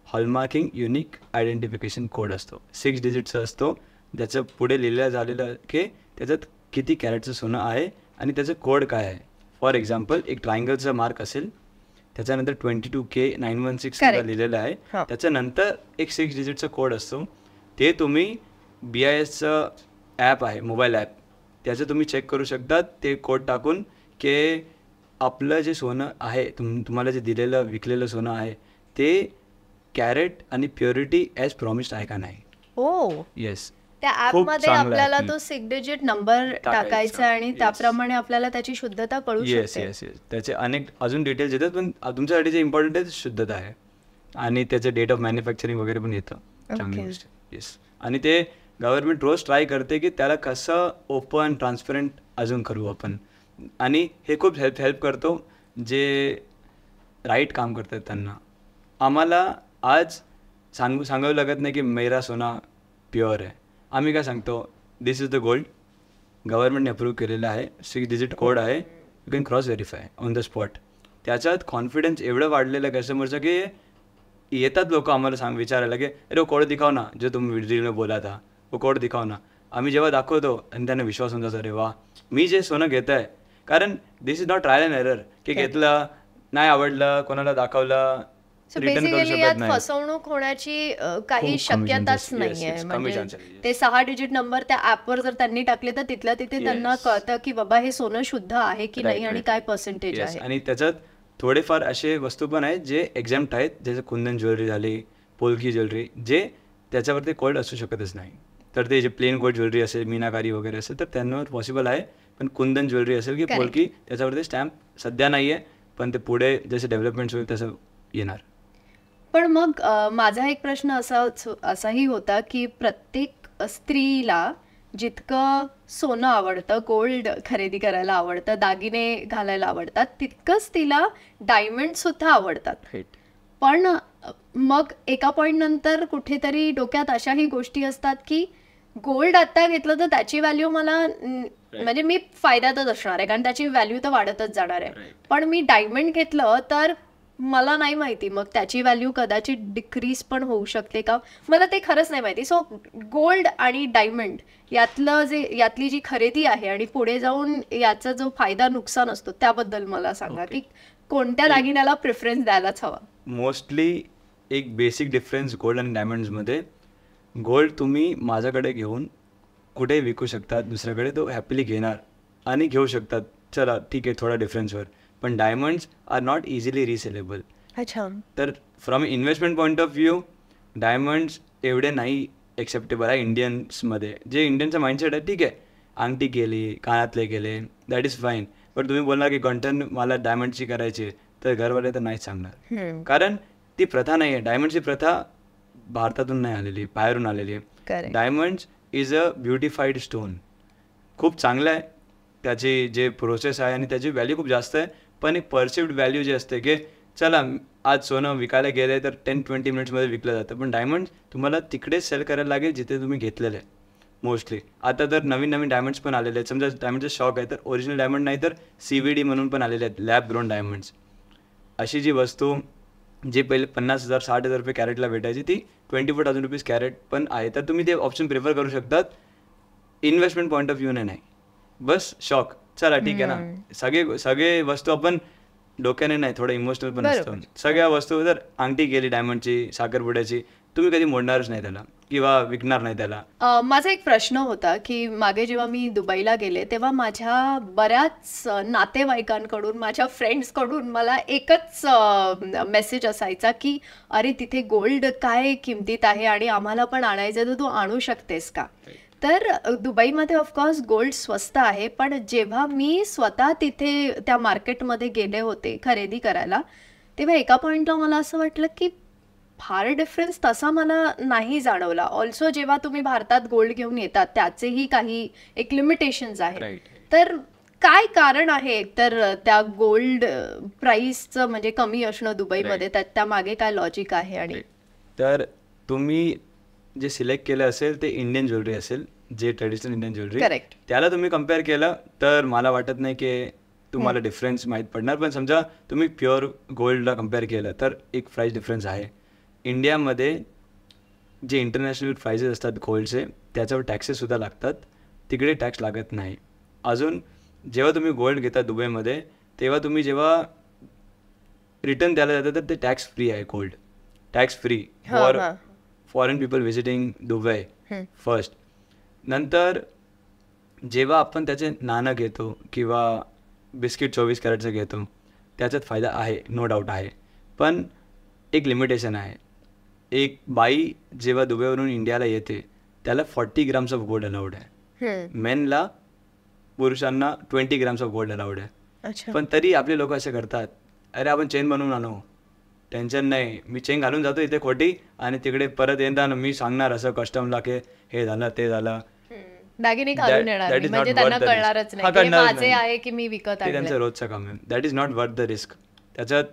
हॉलमार्किंग युनिक आयडेंटिफिकेशन कोड असतो, 6 डिजिटचा असतो, ज्याचं पुढे लिहिलं झालेलं की त्याच्यात किती कॅरेटचं सोनं आहे आणि त्याचं कोड काय आहे. फॉर एक्झाम्पल, एक ट्रायंगलचा मार्क असेल, त्याच्यानंतर 22K916 लिहिलेलं आहे, त्याच्यानंतर एक 6 डिजिटचा कोड असतो. ते तुम्ही BISचं ॲप आहे, मोबाईल ॲप, त्याचं तुम्ही चेक करू शकता, ते कोड टाकून, की आपलं जे सोनं आहे, तुम्हाला जे दिलेलं विकलेलं सोनं आहे ते कॅरेट आणि प्युरिटी ॲज प्रॉमिस्ड आहे का नाही. हो, येस, त्या ॲपमध्ये आपल्याला तो 6 डिजिट नंबर टाकायचा आणि त्याप्रमाणे आपल्याला त्याची शुद्धता कळू शकते. येस, त्याचे अनेक अजून डिटेल्स येतात, पण तुमच्यासाठी जे इम्पॉर्टंट आहे शुद्धता आहे, आणि त्याचं डेट ऑफ मॅन्युफॅक्चरिंग वगैरे पण येतं, चांगली गोष्ट. येस, आणि ते गव्हर्नमेंट रोज ट्राय करते की त्याला कसं ओपन ट्रान्सपरंट अजून करू आपण, आणि हे खूप हेल्प करतो जे राईट काम करतात त्यांना. आम्हाला आज सांगावं लागत नाही की मेरा सोना प्युअर आहे. आम्ही काय सांगतो, दिस इज द गोल्ड, गव्हर्नमेंटने अप्रूव्ह केलेलं आहे, 6 डिजिट कोड आहे, you can cross verify on the spot. त्याच्यात कॉन्फिडन्स एवढं वाढलेलं आहे कस्टमरचं की येतात लोक आम्हाला विचारायला की अरे वो कोड दिखाओ ना, जो तुम व्हिडिओ बोला था, वो कोड दिखाओ ना. आम्ही जेव्हा दाखवतो आणि त्यांना विश्वास होऊन जातो, अरे वा, मी जे सोनं घेत आहे, कारण this is not trial and error, की घेतलं नाही आवडलं, कोणाला दाखवलं, रिटर्न करू शकत नाही. फसवणूक होण्याची काही शक्यताच नाहीये. म्हणजे ते 6 डिजिट नंबर त्या ऍपवर जर त्यांनी टाकले तर तिथल्या तिथे त्यांना कळतं की बाबा हे सोनं शुद्ध आहे की नाही आणि काय पर्सेंटेज आहे. आणि त्याच्यात थोडेफार असे वस्तू पण आहेत जे एक्झॅम्प्ट आहेत, जसं कुंदन ज्वेलरी झाली, पोलकी ज्वेलरी, जे त्याच्यावरती कोड असू शकतच नाही. तर ते जे प्लेन गोल्ड ज्वेलरी असेल, मीनाकारी वगैरे असेल, तर त्यांना पॉसिबल आहे, पण कुंदन ज्वेलरी असेल की पोलकी, त्याच्यावरती स्टॅम्प सध्या नाही आहे, पण ते पुढे जसे डेव्हलपमेंट होईल तसं येणार. पण मग माझा एक प्रश्न असाही होता की प्रत्येक स्त्रीला जितकं सोनं आवडतं, गोल्ड खरेदी करायला आवडतं, दागिने घालायला आवडतात, तितकंच तिला डायमंड सुद्धा आवडतात. पण मग एका पॉइंट नंतर कुठेतरी डोक्यात अशाही गोष्टी असतात की गोल्ड आता घेतलं तर त्याची व्हॅल्यू मला म्हणजे मी फायद्यातच असणार आहे, कारण त्याची व्हॅल्यू तर वाढतच जाणार आहे. पण मी डायमंड घेतलं तर मला नाही माहिती, मग त्याची व्हॅल्यू कदाचित डिक्रीज पण होऊ शकते का, मला ते खरंच नाही माहिती. सो गोल्ड आणि डायमंड यातली जी खरेदी आहे आणि पुढे जाऊन याचा जो फायदा नुकसान असतो त्याबद्दल मला सांगा की कोणत्या दागिन्याला प्रेफरन्स द्यायलाच हवा. मोस्टली एक बेसिक डिफरन्स गोल्ड आणि डायमंड्समध्ये, गोल्ड तुम्ही माझ्याकडे घेऊन कुठे विकू शकतात, दुसऱ्याकडे तो हॅपीली घेणार आणि घेऊ शकतात, चला ठीक आहे थोडा डिफरन्सवर. पण डायमंड्स आर नॉट इझिली रिसेलेबल. अच्छा. तर from investment point of view diamonds एवढे नाही एक्सेप्टेबल आहे इंडियन्समध्ये. जे इंडियनचा माइंडसेट आहे, ठीक आहे अंगठी केली, कानातले केले, दॅट इज फाईन, पण तुम्ही बोलणार की कंटन मला डायमंडची करायची, तर घरवाले तर नाहीच सांगणार, कारण ती प्रथा नाही आहे. डायमंडची प्रथा भारतातून नाही आलेली, बाहेरून आलेली आहे. डायमंड्स इज अ ब्युटिफाईड स्टोन, खूप चांगलं आहे, त्याची जे प्रोसेस आहे आणि त्याची व्हॅल्यू खूप जास्त आहे, पण एक परसिव्ड व्हॅल्यू जे असते की चला आज सोनं विकायला गेलं तर 10-20 मिनिट्समध्ये विकलं जातं, पण डायमंड तुम्हाला तिकडेच सेल करायला लागेल जिथे तुम्ही घेतलेलं आहे मोस्टली. आता तर नवीन नवीन डायमंड्स पण आलेले आहेत. समजा डायमंडचा शॉक आहे तर ओरिजिनल डायमंड नाही तर CVD म्हणून पण आलेले आहेत, लॅब ग्रोन डायमंड्स. अशी जी वस्तू जी पहिले 50,000-60,000 रुपये कॅरेटला भेटायची ती 24,000 रुपीज कॅरेट पण आहे. तर तुम्ही ते ऑप्शन प्रिफर करू शकतात इन्व्हेस्टमेंट पॉईंट ऑफ व्ह्यूने नाही, बस शॉक. चला ठीक आहे ना, सगळे वस्तू आपण डोक्याने नाही, थोडं इमोशनल पण असतो. सगळ्या वस्तू जर अंगठी गेली डायमंडची, साखरपुड्याची, तुम्ही कधी मोडणारच नाही त्याला किंवा विकणार नाही त्याला. माझा एक प्रश्न होता की मागे जेव्हा मी दुबईला गेले तेव्हा माझ्या बऱ्याच नातेवाईकांकडून, माझ्या फ्रेंड्सकडून मला एकच मेसेज असायचा की अरे तिथे गोल्ड काय किमतीत आहे आणि आम्हाला पण आणायचं तर तू आणू शकतेस का. तर दुबईमध्ये ऑफकोर्स गोल्ड स्वस्त आहे, पण जेव्हा मी स्वतः तिथे त्या मार्केटमध्ये गेले होते खरेदी करायला तेव्हा एका पॉईंटला मला असं वाटलं की फार डिफरन्स तसा मला नाही जाणवला. ऑल्सो जेव्हा तुम्ही भारतात गोल्ड घेऊन येतात त्याचेही काही एक लिमिटेशन्स आहेत. तर काय कारण आहे तर त्या गोल्ड प्राइसचं म्हणजे कमी असणं दुबईमध्ये, त्या मागे काय लॉजिक आहे. आणि तर तुम्ही जे सिलेक्ट केलं असेल ते इंडियन ज्वेलरी असेल, जे ट्रेडिशनल इंडियन ज्वेलरी, करेक्ट, त्याला तुम्ही कम्पेअर केलं तर मला वाटत नाही की तुम्हाला डिफरन्स माहीत पडणार. पण समजा तुम्ही प्युअर गोल्डला कम्पेअर केलं तर एक प्राईस डिफरन्स आहे. इंडियामध्ये जे इंटरनॅशनल प्राइजेस असतात गोल्डचे त्याच्यावर टॅक्सेससुद्धा लागतात, तिकडे टॅक्स लागत नाही. अजून जेव्हा तुम्ही गोल्ड घेता दुबईमध्ये तेव्हा तुम्ही जेव्हा रिटर्न द्यायला जाता तर ते टॅक्स फ्री आहे. Gold tax free for foreign people visiting Dubai first. नंतर जेव्हा आपण त्याचे नाणं घेतो किंवा बिस्किट 24 कॅरेटचं घेतो त्याच्यात फायदा आहे, नो डाऊट आहे, पण एक लिमिटेशन आहे. एक बाई जेव्हा दुबईवरून इंडियाला येते त्याला 40 ग्राम्स ऑफ गोल्ड अलाउड आहे. मेनला, पुरुषांना 20 ग्राम्स ऑफ गोल्ड अलाउड आहे. पण तरी आपले लोक असे करतात, अरे आपण चेन बनवून आणू, टेन्शन नाही, मी चेन घालून जातो इथे खोटी आणि तिकडे परत येताना मी सांगणार असं कस्टमला की हे झालं ते झालं, दागिने घालून येणार म्हणजे त्यांना कळणारच नाही माझे आहे की मी विकत आहे. त्यांचं रोजचं काम आहे. That is not worth the risk. त्याच्यात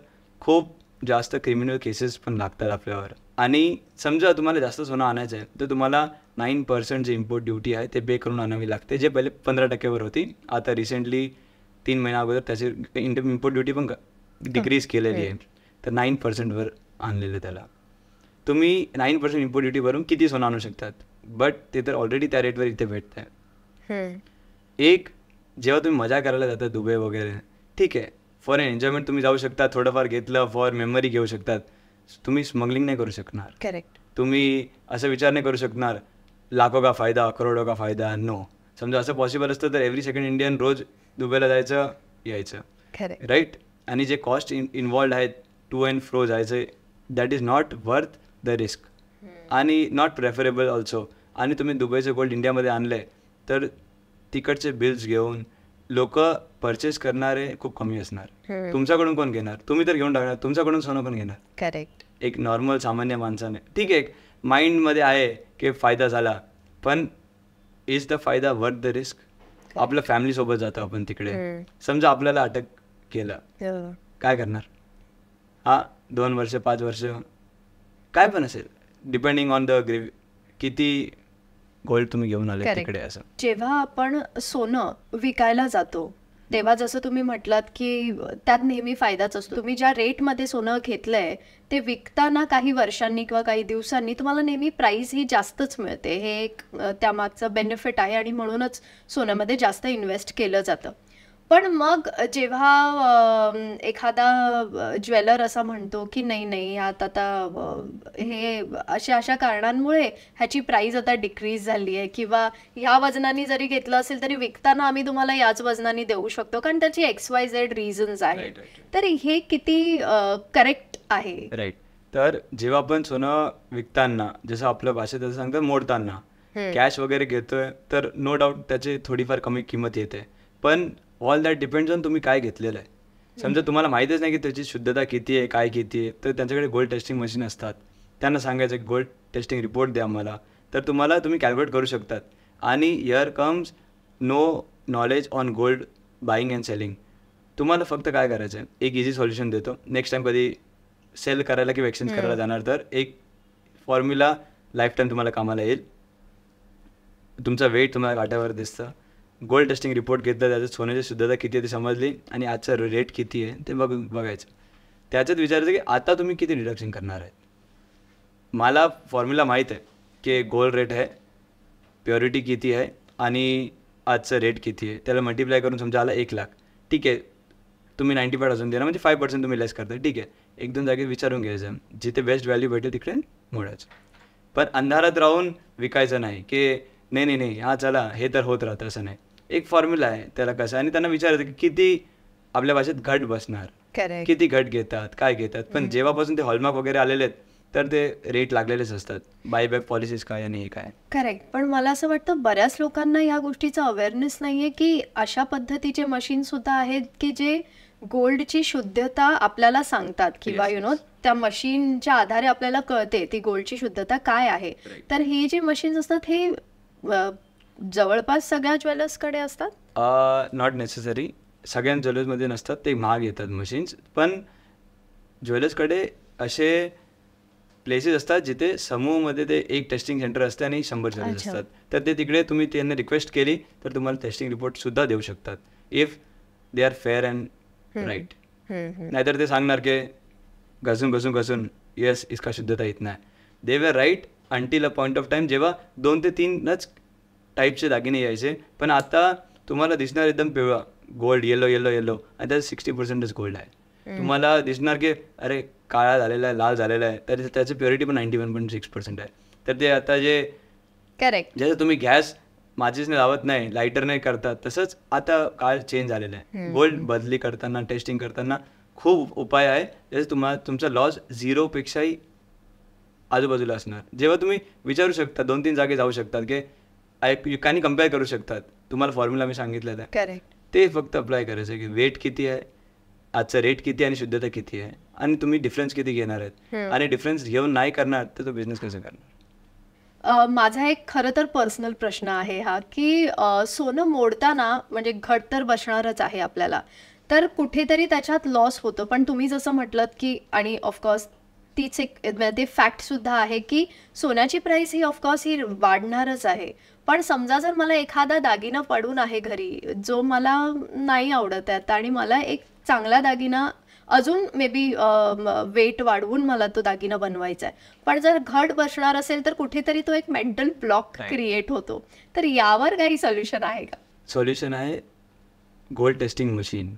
खूप जास्त क्रिमिनल केसेस पण लागतात आपल्यावर. आणि समजा तुम्हाला जास्त सोनं आणायचं आहे तर तुम्हाला 9% जे इम्पोर्ट ड्युटी आहे ते पे करून आणावी लागते, जे पहिले 15% होती. आता रिसेंटली 3 महिना अगोदर त्याची इम्पोर्ट ड्युटी पण डिक्रीज केलेली आहे, तर 9% आणलेलं. त्याला तुम्ही 9% इम्पोर्ट ड्युटी भरून किती सोनं आणू शकतात, बट ते तर ऑलरेडी त्या रेटवर इथे भेटत आहे. एक जेव्हा तुम्ही मजा करायला जाता दुबई वगैरे, ठीक आहे, फॉर एन एन्जॉयमेंट तुम्ही जाऊ शकता, थोडंफार घेतलं फॉर मेमरी घेऊ शकतात, तुम्ही स्मगलिंग नाही करू शकणार. करेक्ट. तुम्ही असं विचार नाही करू शकणार लाखो का फायदा, करोडो का फायदा. नो. समजा असं पॉसिबल असतं तर एव्हरी सेकंड इंडियन रोज दुबईला जायचं यायचं, राईट. आणि जे कॉस्ट इन्वॉल्ड आहेत टू अँड फ्रो जायचं, that is not worth the risk आणि नॉट प्रेफरेबल ऑल्सो. आणि तुम्ही दुबईचं गोल्ड इंडियामध्ये आणलं आहे तर तिकडचे बिल्स घेऊन लोक परचेस करणारे खूप कमी असणार. तुमच्याकडून कोण घेणार, तुम्ही तर घेऊन टाकणार, तुमच्याकडून सोनं पण घेणार. करेक्ट. एक नॉर्मल सामान्य माणसाने ठीक आहे माइंडमध्ये आहे की फायदा झाला, पण इज द फायदा वर्थ द रिस्क. आपल्या फॅमिलीसोबत जातो आपण तिकडे, समजा आपल्याला अटक केलं, काय करणार. 2 वर्ष 5 वर्ष काय पण असेल, डिपेंडिंग ऑन द किती गोल्ड तुम्ही घेऊन आले तिकडे. असं जेव्हा आपण सोनं विकायला जातो तेव्हा जसं तुम्ही म्हटलात की त्यात नेहमी फायदाच असतो. तुम्ही ज्या रेटमध्ये सोनं घेतलंय ते विकताना काही वर्षांनी किंवा काही दिवसांनी तुम्हाला नेहमी प्राइस ही जास्तच मिळते. हे एक त्यामागचं बेनिफिट आहे आणि म्हणूनच सोन्यामध्ये जास्त इन्व्हेस्ट केलं जातं. पण मग जेव्हा एखादा ज्वेलर असा म्हणतो की नाही नाही आता हे अशा कारणांमुळे ह्याची प्राइस आता डिक्रीज झाली आहे किंवा ह्या वजनाने जरी घेतलं असेल तरी विकताना आम्ही तुम्हाला याच वजनाने देऊ शकतो कारण त्याची XYZ रिझन्स आहेत, तर हे किती करेक्ट आहे. राईट. तर जेव्हा आपण सोनं विकताना जसं आपल्या भाषेत असं सांगतात मोडताना कॅश वगैरे घेतोय तर नो डाऊट त्याची थोडीफार कमी किंमत येते, पण ऑल दॅट डिपेंड्स ऑन तुम्ही काय घेतलेलं आहे. समजा तुम्हाला माहीतच नाही की त्याची शुद्धता किती आहे, काय किती आहे, तर त्यांच्याकडे गोल्ड टेस्टिंग मशीन असतात, त्यांना सांगायचं की गोल्ड टेस्टिंग रिपोर्ट द्या आम्हाला, तर तुम्ही कॅल्क्युलेट करू शकतात. आणि here comes no knowledge on gold buying and selling. तुम्हाला फक्त काय करायचं आहे, एक इझी सोल्युशन देतो. नेक्स्ट टाइम कधी सेल करायला किंवा एक्सचेंज करायला जाणार तर एक फॉर्म्युला लाईफ टाईम तुम्हाला कामाला येईल. तुमचा वेट तुम्हाला काट्यावर दिसतं. गोल्ड टेस्टिंग रिपोर्ट घेतला, त्याच्यात सोन्याची शुद्धता किती आहे ती समजली आणि आजचा रेट किती आहे ते बघायचं. त्याच्यात विचारायचं की आता तुम्ही किती डिडक्शन करणार आहेत. मला फॉर्म्युला माहीत आहे की गोल्ड रेट आहे, प्युरिटी किती आहे आणि आजचा रेट किती आहे. त्याला मल्टिप्लाय करून समजा आला 1,00,000. ठीक आहे, तुम्ही 95,000 देणार म्हणजे 5% तुम्ही लेस करता. ठीक आहे, 1-2 जागेत विचारून घ्यायचं, जिथे बेस्ट व्हॅल्यू भेटेल तिकडे मोडायचं. पण अंधारात राहून विकायचं नाही की नाही हां चला हे तर होत राहतं, असं नाही. एक फॉर्म्युला आहे त्याला कसं, आणि त्यांना विचारायचं की किती आपल्या भाषेत घट बसणार, करेक्ट. किती घट घेतात, काय घेतात. पण जेव्हापासून ते हॉलमार्क वगैरे आलेले आहेत तर ते रेट लागलेलेच असतात. बायबॅक पॉलिसीज काय आणि हे काय. करेक्ट. पण मला असं वाटतं बऱ्याच लोकांना या गोष्टीचा अवेअरनेस नाहीये की अशा पद्धतीचे मशीन सुद्धा आहेत की जे गोल्डची शुद्धता आपल्याला सांगतात किंवा त्या मशीनच्या आधारे आपल्याला कळते ती गोल्डची शुद्धता काय आहे. तर ही जी मशीन्स असतात हे जवळपास सगळ्या ज्वेलर्सकडे असतात. नॉट नेसेसरी, सगळ्या ज्वेलर्समध्ये नसतात, ते महाग येतात मशीन्स. पण ज्वेलर्सकडे असे प्लेसेस असतात जिथे समूहमध्ये ते एक टेस्टिंग सेंटर असते आणि 100 ज्वेलर्स असतात. तर ते तिकडे तुम्ही त्यांना रिक्वेस्ट केली तर तुम्हाला टेस्टिंग रिपोर्टसुद्धा देऊ शकतात, if they are fair and right. नाहीतर ते सांगणार की घसून येस इसका शुद्धता इतना है. They were right until a point of time जेव्हा 2 ते 3च टाईपचे दागिने यायचे. पण आता तुम्हाला दिसणार एकदम पिवळा गोल्ड, येलो आणि त्यात 60%च गोल्ड आहे. तुम्हाला दिसणार की अरे काळा झालेला आहे, लाल झालेला आहे, तर त्याची प्युरिटी पण 91.6% आहे. तर ते आता जे करेक्ट, जसं तुम्ही गॅस माचीसने लावत नाही, लायटर नाही करतात, तसंच आता काळ चेंज झालेला आहे. गोल्ड बदली करताना, टेस्टिंग करताना खूप उपाय आहे. जसं तुमचा लॉस 0पेक्षाही आजूबाजूला असणार. जेव्हा तुम्ही विचारू शकता, 2-3 जागे जाऊ शकतात की काही कम्पेअर करू शकतात. तुम्हाला फॉर्म्युला मी सांगितलं आहे, करेक्ट. ते फक्त अप्लाय करायचं की वेट किती आहे, आजचा रेट किती आहे आणि शुद्धता किती आहे, आणि तुम्ही डिफरन्स किती घेणार आहेत. आणि डिफरन्स घेऊन नाही करणार तर तो बिझनेस कसं करणार. माझा एक खरं तर पर्सनल प्रश्न आहे हा की सोनं मोडताना म्हणजे घट तर बसणारच आहे आपल्याला, तर कुठेतरी त्याच्यात लॉस होतो. पण तुम्ही जसं म्हटलं की आणि ऑफकोर्स तीच एक ते फॅक्ट सुद्धा आहे की सोन्याची प्राईस ही ऑफकोर्स ही वाढणारच आहे. पण समजा जर मला एखादा दागिना पडून आहे घरी जो मला नाही आवडत आहे आणि मला एक चांगला दागिना अजून मे बी वेट वाढवून मला तो दागिना बनवायचा आहे, पण जर घट बसणार असेल तर कुठेतरी तो एक मेंटल ब्लॉक क्रिएट होतो. तर यावर काही सोल्युशन आहे का. सोल्युशन आहे गोल्ड टेस्टिंग मशीन.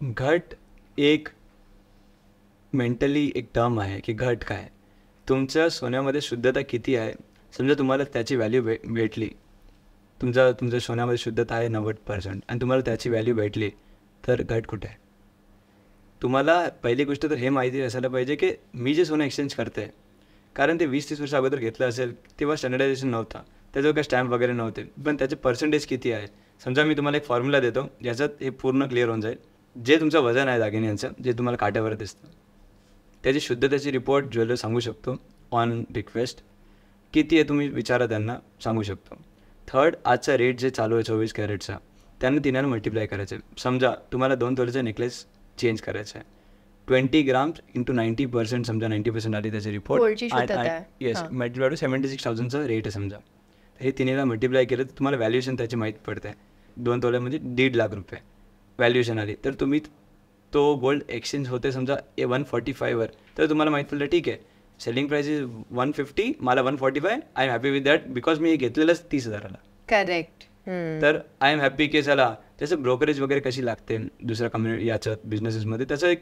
घट एक मेंटली एक टर्म आहे की घट काय. तुमच्या सोन्यामध्ये शुद्धता किती आहे. समजा तुम्हाला त्याची व्हॅल्यू भेटली, तुमच्या सोन्यामध्ये शुद्धता आहे 90% आणि तुम्हाला त्याची व्हॅल्यू भेटली, तर घट कुठे आहे. तुम्हाला पहिली गोष्ट तर हे माहिती असायला पाहिजे की मी जे सोनं एक्सचेंज करते आहे, कारण ते 20-30 वर्ष अगोदर घेतलं असेल तेव्हा स्टँडर्डायझेशन नव्हता, त्याच्यावर काही स्टॅम्प वगैरे नव्हते, पण त्याचे पर्सेंटेज किती आहे. समजा मी तुम्हाला एक फॉर्म्युला देतो ज्याच्यात हे पूर्ण क्लिअर होऊन जाईल. जे तुमचं वजन आहे दागिन्यांचं, जे तुम्हाला काट्यावर दिसतं, त्याची शुद्धतेची रिपोर्ट ज्वेलर सांगू शकतो ऑन रिक्वेस्ट. किती आहे तुम्ही विचारा, त्यांना सांगू शकतो. थर्ड, आजचा रेट जे चालू आहे 24 कॅरेटचा, त्यांना 3ने मल्टिप्लाय करायचं आहे. समजा तुम्हाला 2 तोळ्याचा नेकलेस चेंज करायचं आहे, 20 ग्राम्स इंटू 90%, समजा 90% आली त्याची रिपोर्ट, येस मल्टिप्लाय टू 76,000चा रेट आहे समजा. हे 3ला मल्टिप्लाय केलं तर तुम्हाला व्हॅल्युएशन त्याची माहीत पडते. 2 तोळे म्हणजे 1.5 लाख रुपये व्हॅल्युएशन आली. तर तुम्ही तो गोल्ड एक्सचेंज होते समजा 145वर, तर तुम्हाला माहीत पडलं ठीक आहे सेलिंग प्राईस इज 150, मला 145, I am happy with that because मी घेतलेलंच 30,000ला. करेक्ट. तर आय एम हॅपी की चला त्याचं ब्रोकरेज वगैरे कशी लागते दुसऱ्या कम्युनिटी याच्यात बिझनेसेसमध्ये, त्याचं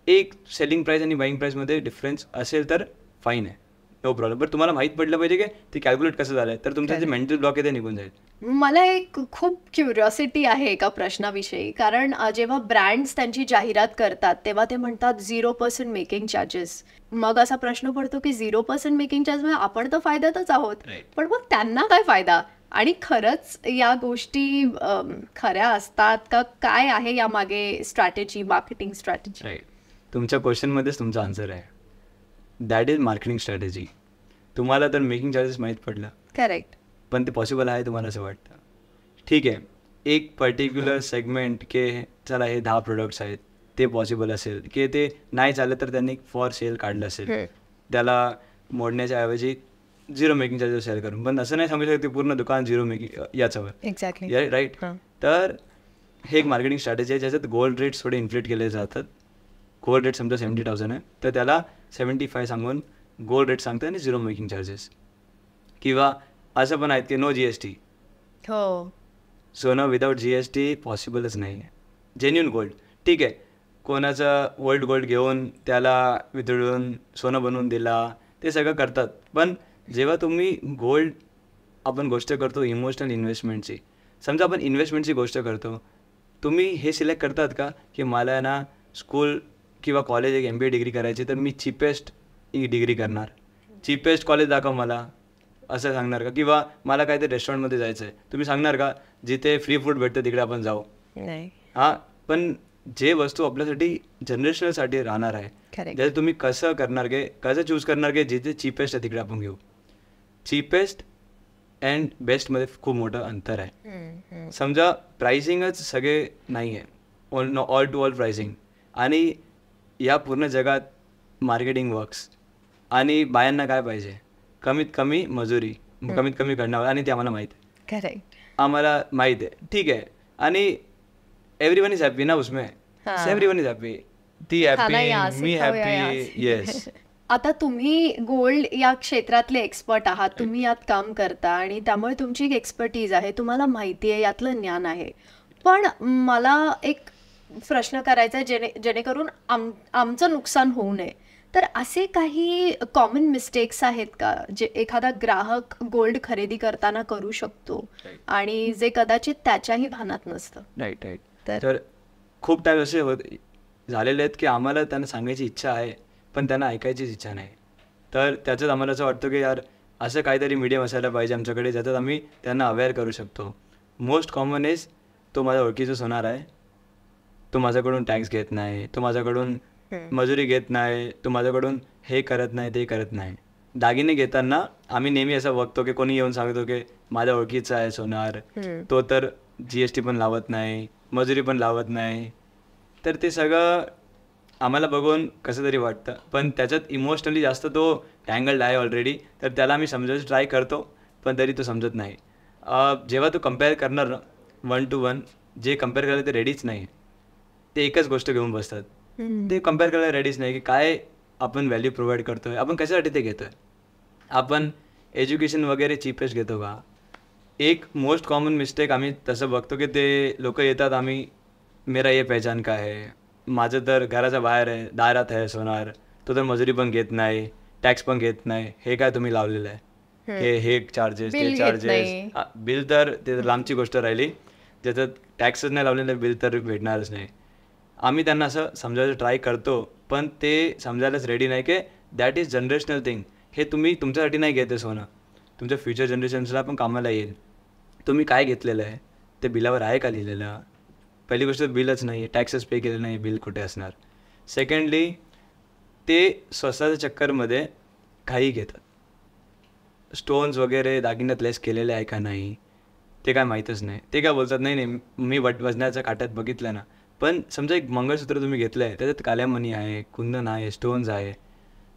एक सेलिंग प्राईस आणि बाईंग प्राईसमध्ये डिफरन्स असेल तर फाईन आहे, नो प्रॉब्लेम. पण तुम्हाला माहीत पडलं पाहिजे की ते कॅल्क्युलेट कसं झालं आहे, तर तुमचं जे मेंटल ब्लॉक आहे ते निघून जाईल. मला एक खूप क्युरिओसिटी आहे एका प्रश्नाविषयी, कारण जेव्हा ब्रँड्स त्यांची जाहिरात करतात तेव्हा ते म्हणतात 0% मेकिंग चार्जेस. मग असा प्रश्न पडतो की 0% मेकिंग चार्ज आपण तर फायद्यातच आहोत, पण मग त्यांना काय फायदा. आणि खरंच या गोष्टी खऱ्या असतात का, काय आहे यामागे स्ट्रॅटेजी, मार्केटिंग स्ट्रॅटेजी. राईट, तुमच्या क्वेश्चनमध्येच तुमचा आन्सर आहे. That is marketing strategy. तुम्हाला तर मेकिंग चार्जेस माहीत पडलं, करेक्ट, पण ते पॉसिबल आहे तुम्हाला असं वाटतं. ठीक आहे, एक पर्टिक्युलर सेगमेंट के चला हे 10 प्रोडक्ट्स आहेत ते पॉसिबल असेल की ते नाही चाललं तर त्यांनी फॉर सेल काढलं असेल, त्याला मोडण्याच्या ऐवजी झिरो मेकिंग चार्जेस सेल करून. पण असं नाही सांगू शकत की पूर्ण दुकान झिरो मेकिंग याच्यावर. Exactly right. तर हे एक मार्केटिंग स्ट्रॅटेजी आहे ज्याच्यात गोल्ड रेट्स थोडे इन्फ्लेट केले जातात. गोल्ड रेट समजा 70,000 आहे तर त्याला 75 सांगून गोल्ड रेट सांगतात आणि झिरो मेकिंग चार्जेस. किंवा असं पण आहेत की नो GST. हो, सोनं विदाऊट GST पॉसिबलच नाही आहे. जेन्युन गोल्ड ठीक आहे, कोणाचं ओल्ड गोल्ड घेऊन त्याला वितळून सोनं बनवून दिला ते सगळं करतात. पण जेव्हा तुम्ही गोल्ड आपण गोष्ट करतो इमोशनल इन्व्हेस्टमेंटची, समजा आपण इन्व्हेस्टमेंटची गोष्ट करतो, तुम्ही हे सिलेक्ट करतात का की मला ना स्कूल किंवा कॉलेज एक MBA डिग्री करायची तर मी चिपेस्ट डिग्री करणार, चिपेस्ट कॉलेज दाखव मला, असं सांगणार का? किंवा मला काहीतरी रेस्टॉरंटमध्ये जायचं आहे, तुम्ही सांगणार का जिथे फ्री फूड भेटतं तिकडे आपण जाऊ? नाही. हां, पण जे वस्तू आपल्यासाठी जनरेशनसाठी राहणार आहे त्याचं तुम्ही कसं करणार की कसं चूज करणार की जिथे चिपेस्ट आहे तिकडे आपण घेऊ. चिपेस्ट अँड बेस्टमध्ये खूप मोठं अंतर आहे. समजा प्राइसिंगच सगळे नाही आहे, ऑल टू ऑल प्राइसिंग, आणि या पूर्ण जगात मार्केटिंग वर्क्स आणि बायांना काय पाहिजे, कमीत कमी मजुरी, कमीत कमी करणार, आणि ते आम्हाला माहीत आहे. करेक्ट. आम्हाला माहीत आहे, ठीक आहे, आणि एव्हरीवन इज हॅपी ना उसमें, एव्हरीवन इज हॅपी, ती हॅपी, मी हॅपी. येस. आता तुम्ही गोल्ड या क्षेत्रातले एक्सपर्ट आहात, तुम्ही यात काम करता आणि त्यामुळे तुमची एक एक्सपर्टीज आहे, तुम्हाला माहिती आहे, यातलं ज्ञान आहे. पण मला एक प्रश्न करायचा आहे जेणेकरून आमचं नुकसान होऊ नये. तर असे काही कॉमन मिस्टेक्स आहेत का जे एखादा ग्राहक गोल्ड खरेदी करताना करू शकतो आणि जे कदाचित त्याच्याही भानात नसतं? राईट. तर खूप टाईम असे झालेले आहेत की आम्हाला त्यांना सांगायची इच्छा आहे पण त्यांना ऐकायचीच इच्छा नाही. तर त्याच्यात आम्हाला असं वाटतं की यार असं काहीतरी मीडियम असायला पाहिजे आमच्याकडे ज्याच्यात आम्ही त्यांना अवेअर करू शकतो. मोस्ट कॉमन इज तो माझ्या ओळखीचा होणार आहे, तो माझ्याकडून टॅक्स घेत नाही, तो माझ्याकडून मजुरी घेत नाही, तो माझ्याकडून हे करत नाही, ते करत नाही. दागिने घेताना आम्ही नेहमी असं बघतो की कोणी येऊन सांगतो की माझ्या ओळखीचा आहे सोनार, तो तर GST पण लावत नाही, मजुरी पण लावत नाही. तर ते सगळं आम्हाला बघून कसं तरी वाटतं, पण त्याच्यात इमोशनली जास्त तो टँगल्ड आहे ऑलरेडी. तर त्याला आम्ही समजायचं ट्राय करतो पण तरी तो समजत नाही. जेव्हा तो कम्पेअर करणार ना 1 to 1, जे कम्पेअर करायला ते रेडीच नाही, ते एकच गोष्ट घेऊन बसतात. ते कम्पेअर करायला रेडीच नाही की काय आपण व्हॅल्यू प्रोव्हाइड करतो आहे, आपण कशासाठी ते घेतो आहे. आपण एज्युकेशन वगैरे चीपेस्ट घेतो का? एक मोस्ट कॉमन मिस्टेक आम्ही तसं बघतो की ते लोक येतात, आम्ही मेरा ये पहचान का है, माझं तर घराच्या बाहेर आहे, दारात आहे सोनार, तो तर मजुरी पण घेत नाही, टॅक्स पण घेत नाही, हे काय तुम्ही लावलेलं आहे, हे चार्जेस, ते चार्जेस, बिल तर ते लांबची गोष्ट राहिली, ज्याच्यात टॅक्सच नाही लावलेलं बिल तर भेटणारच नाही. आम्ही त्यांना असं समजायचं ट्राय करतो पण ते समजायलाच रेडी नाही की दॅट इज जनरेशनल थिंग. हे तुम्ही तुमच्यासाठी नाही घेते सोनं, तुमच्या फ्युचर जनरेशन्सला पण कामाला येईल. तुम्ही काय घेतलेलं आहे ते बिलावर आहे का लिहिलेलं? पहिली गोष्ट बिलच नाही आहे, टॅक्सेस पे केलेलं नाही, बिल कुठे असणार? सेकंडली ते स्वस्ताच्या चक्करमध्ये काही घेतात, स्टोन्स वगैरे दागिन्यात लेस केलेले आहे का नाही ते काय माहीतच नाही. ते काय बोलतात नाही नाही मी वजनाच्या काट्यात बघितलं ना, पण समजा एक मंगळसूत्र तुम्ही घेतलं आहे त्याच्यात काल्या मणी आहे, कुंदन आहे, स्टोन्स आहे,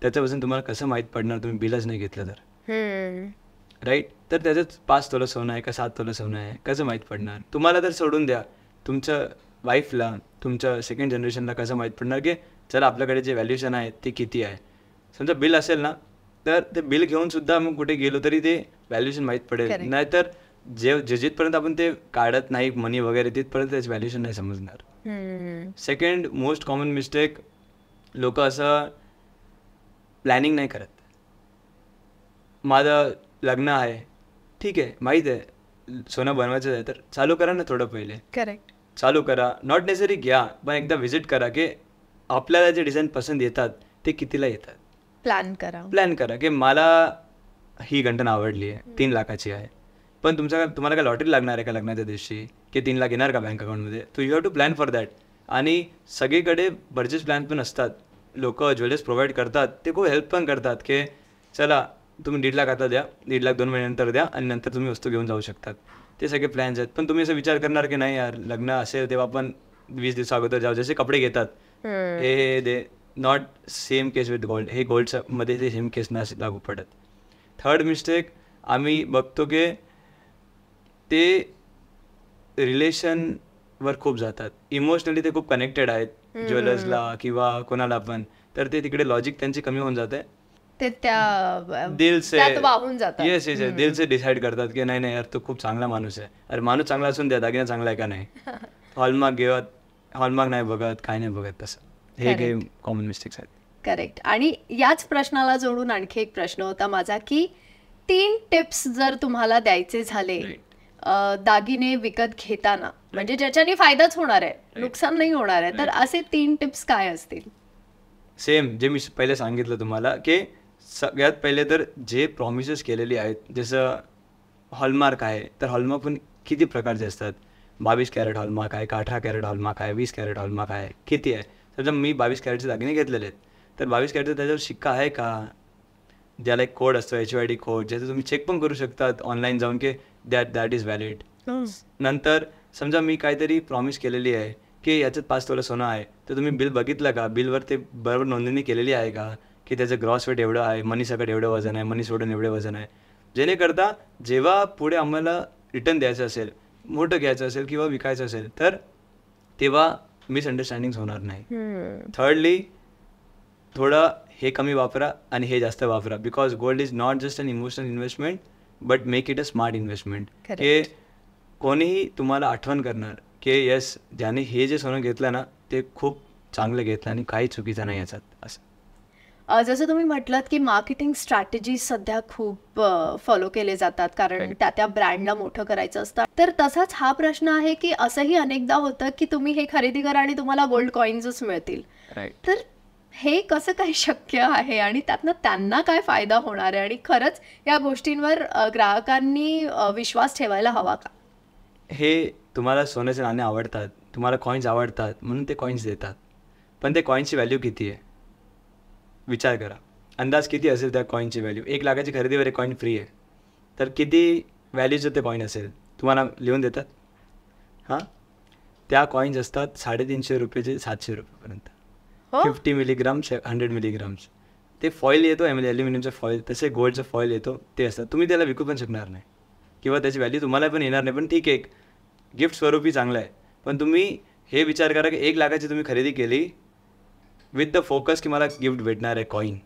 त्याचं वजन तुम्हाला कसं माहीत पडणार तुम्ही बिलच नाही घेतलं तर? राईट. तर त्याच्यात 5 तोलं सोनं आहे का 7 तोलं सोनं आहे कसं माहीत पडणार तुम्हाला? तर सोडून द्या, तुमच्या वाईफला, तुमच्या सेकंड जनरेशनला कसं माहीत पडणार की चला आपल्याकडे जे व्हॅल्युएशन आहे ते किती आहे? समजा बिल असेल ना तर ते बिल घेऊनसुद्धा मग कुठे गेलो तरी ते व्हॅल्युएशन माहीत पडेल. नाहीतर जिथपर्यंत आपण ते काढत नाही मनी वगैरे तिथपर्यंत त्याचं व्हॅल्युएशन नाही समजणार. सेकंड मोस्ट कॉमन मिस्टेक, लोक असं प्लॅनिंग नाही करत. माझं लग्न आहे, ठीक आहे, माहीत आहे सोनं बनवायचं आहे तर चालू करा ना थोडं पहिले. करेक्ट. चालू करा, नॉट नेसेसरी घ्या, पण एकदा व्हिजिट करा की आपल्याला जे डिझाईन पसंत येतात ते कितीला येतात. प्लॅन करा की मला ही गंठण आवडली आहे, 3 लाखाची आहे, पण तुम्हाला काय लॉटरी लागणार आहे का लग्नाच्या दिवशी की 3 लाख येणार का बँक अकाउंटमध्ये? तो you have to plan for that. आणि सगळीकडे बर्चेस प्लॅन पण असतात, लोक ज्वेलर्स प्रोव्हाइड करतात, ते खूप हेल्प पण करतात की चला तुम्ही 1.5 लाख आता द्या, 1.5 लाख 2 महिन्यानंतर द्या आणि नंतर तुम्ही वस्तू घेऊन जाऊ शकतात. ते सगळे प्लॅन्स आहेत. पण तुम्ही असं विचार करणार की नाही यार लग्न असेल तेव्हा आपण 20 दिवसा अगोदर जाऊ, जसे कपडे घेतात हे they not same case with gold. हे गोल्डच्या मध्ये ते सेम केस नाही लागू पडत. थर्ड मिस्टेक आम्ही बघतो की ते रिलेशनवर खूप जातात. इमोशनली ते खूप कनेक्टेड आहेत ज्वेलर्सला किंवा कोणाला पण, तर ते तिकडे लॉजिक त्यांची कमी होऊन जाते. ते दिल से त्यात वाहून जातात. येस येस दिल से डिसाईड करतात की नाही नाही यार तो खूप चांगला माणूस आहे. अरे माणूस चांगला असून द्या, दागिना चांगला आहे का नाही. हॉलमार्क घेत, हॉलमार्क नाही बघत, काय नाही बघत. तसं हे काही कॉमन मिस्टेक्स आहेत. करेक्ट. आणि याच प्रश्नाला जोडून आणखी एक प्रश्न होता माझा की 3 टिप्स जर तुम्हाला द्यायचे झाले दागिने विकत घेताना, म्हणजे ज्याच्याने फायदाच होणार आहे, नुकसान नाही होणार आहे, तर असे 3 टिप्स काय असतील? सेम जे मी पहिले सांगितलं तुम्हाला की सगळ्यात पहिले तर जे प्रॉमिसेस केलेली आहेत, जसं हॉलमार्क आहे तर हॉलमार्क पण किती प्रकारचे असतात. 22 कॅरेट हॉलमार्क आहे, 18 कॅरेट हॉलमार्क आहे, 20 कॅरेट हॉलमार्क आहे, किती आहे. समजा मी 22 कॅरेटचे दागिने घेतलेले आहेत, तर 22 कॅरेटचा त्याच्यावर शिक्का आहे का, ज्याला एक कोड असतो HYD कोड, ज्याचं तुम्ही चेक पण करू शकतात ऑनलाईन जाऊन की दॅट इज व्हॅलिड. नंतर समजा मी काहीतरी प्रॉमिस केलेली आहे की याच्यात 5 तोला सोनं आहे, तर तुम्ही बिल बघितलं का, बिलवर ते बरोबर नोंदणी केलेली आहे का की त्याचं ग्रॉस वेट एवढं आहे, मनी सकट एवढं वजन आहे, मनी सोडून एवढे वजन आहे, जेणेकरता जेव्हा पुढे आम्हाला रिटर्न द्यायचं असेल, मोठं घ्यायचं असेल किंवा विकायचं असेल, तर तेव्हा मिसअंडरस्टँडिंग्स होणार नाही. थर्डली थोडं हे कमी वापरा आणि हे जास्त वापरा, because gold is not just an emotional investment but make it a smart investment. की कोणीही तुम्हाला आठवण करणार की येस ज्याने हे जे सोनं घेतलं ना ते खूप चांगलं घेतलं आणि काही चुकीचं नाही याच्यात. असं जसं तुम्ही म्हटलात की मार्केटिंग स्ट्रॅटेजी सध्या खूप फॉलो केले जातात, कारण त्या ब्रँडला मोठं करायचं असतं. तर तसाच हा प्रश्न आहे की असंही अनेकदा होतं की तुम्ही हे खरेदी करा आणि तुम्हाला गोल्ड कॉईन्सच मिळतील. तर हे कसं काय शक्य आहे आणि त्यातनं त्यांना काय फायदा होणार आहे, आणि खरंच या गोष्टींवर ग्राहकांनी विश्वास ठेवायला हवा का? हे तुम्हाला सोन्याचे नाणे आवडतात, तुम्हाला कॉईन्स आवडतात म्हणून ते कॉईन्स देतात, पण ते कॉईन्सची व्हॅल्यू किती आहे विचार करा. अंदाज किती असेल त्या कॉईनची व्हॅल्यू. 1 लाखाची खरेदीवर एक कॉईन फ्री आहे, तर किती व्हॅल्यूचं ते कॉईन असेल तुम्हाला लिहून देतात. हां, त्या कॉईन्स असतात 350 रुपयेचे 700 रुपयेपर्यंत. 50 मिलीग्राम्स 100 मिलीग्राम्स. ते फॉईल येतो ॲल्युमिनियमचा फॉईल, तसे गोल्डचं फॉईल येतो, ते असतात. तुम्ही त्याला विकू पण शकणार नाही किंवा त्याची व्हॅल्यू तुम्हाला पण येणार नाही. पण ठीक आहे, गिफ्ट स्वरूपी चांगलं आहे. पण तुम्ही हे विचार करा की 1 लाखाची तुम्ही खरेदी केली विथ द फोकस की मला गिफ्ट भेटणार आहे कॉईन.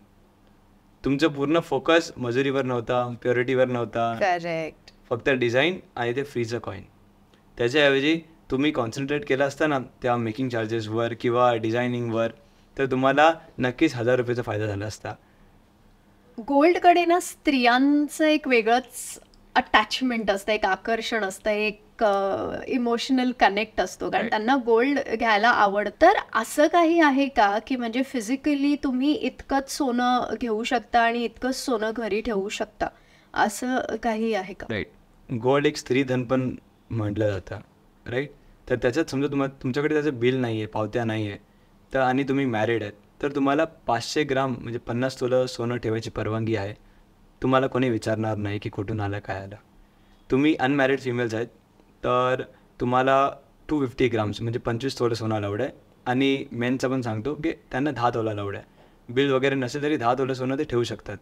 तुमचं पूर्ण फोकस मजुरीवर नव्हता, प्युरिटीवर नव्हता, करेक्ट, फक्त डिझाईन आणि ते फ्रीचं कॉईन. त्याच्याऐवजी तुम्ही कॉन्सन्ट्रेट केलं असतं ना त्या मेकिंग चार्जेसवर किंवा डिझायनिंगवर, तर तुम्हाला नक्कीच 1000 रुपयाचा फायदा झाला असता. गोल्डकडे ना स्त्रियांचं एक वेगळंच अटॅचमेंट असतं, एक आकर्षण असतं, एक इमोशनल कनेक्ट असतो, कारण त्यांना गोल्ड घ्यायला आवडतं. तर असं काही आहे का की म्हणजे फिजिकली तुम्ही इतकंच सोनं घेऊ शकता आणि इतकंच सोनं घरी ठेवू शकता, असं काही आहे का? राईट. गोल्ड एक स्त्रीधन पण म्हटलं जातं, राईट. तर त्याच्यात समजा तुमच्याकडे त्याचं बिल नाही आहे, पावत्या नाही आहे, तर आणि तुम्ही मॅरिड आहेत, तर तुम्हाला 500 ग्राम म्हणजे 50 तोलं सोनं ठेवायची परवानगी आहे. तुम्हाला कोणी विचारणार नाही की कुठून आलं काय आलं. तुम्ही अनमॅरिड फिमेल्स आहेत तर तुम्हाला 250 ग्राम्स म्हणजे 25 तोलं सोनं अलाउड आहे. आणि मेनचं पण सांगतो की त्यांना 10 तोला अलाउड आहे. बिल वगैरे नसेल तरी 10 तोलं सोनं ते ठेवू शकतात.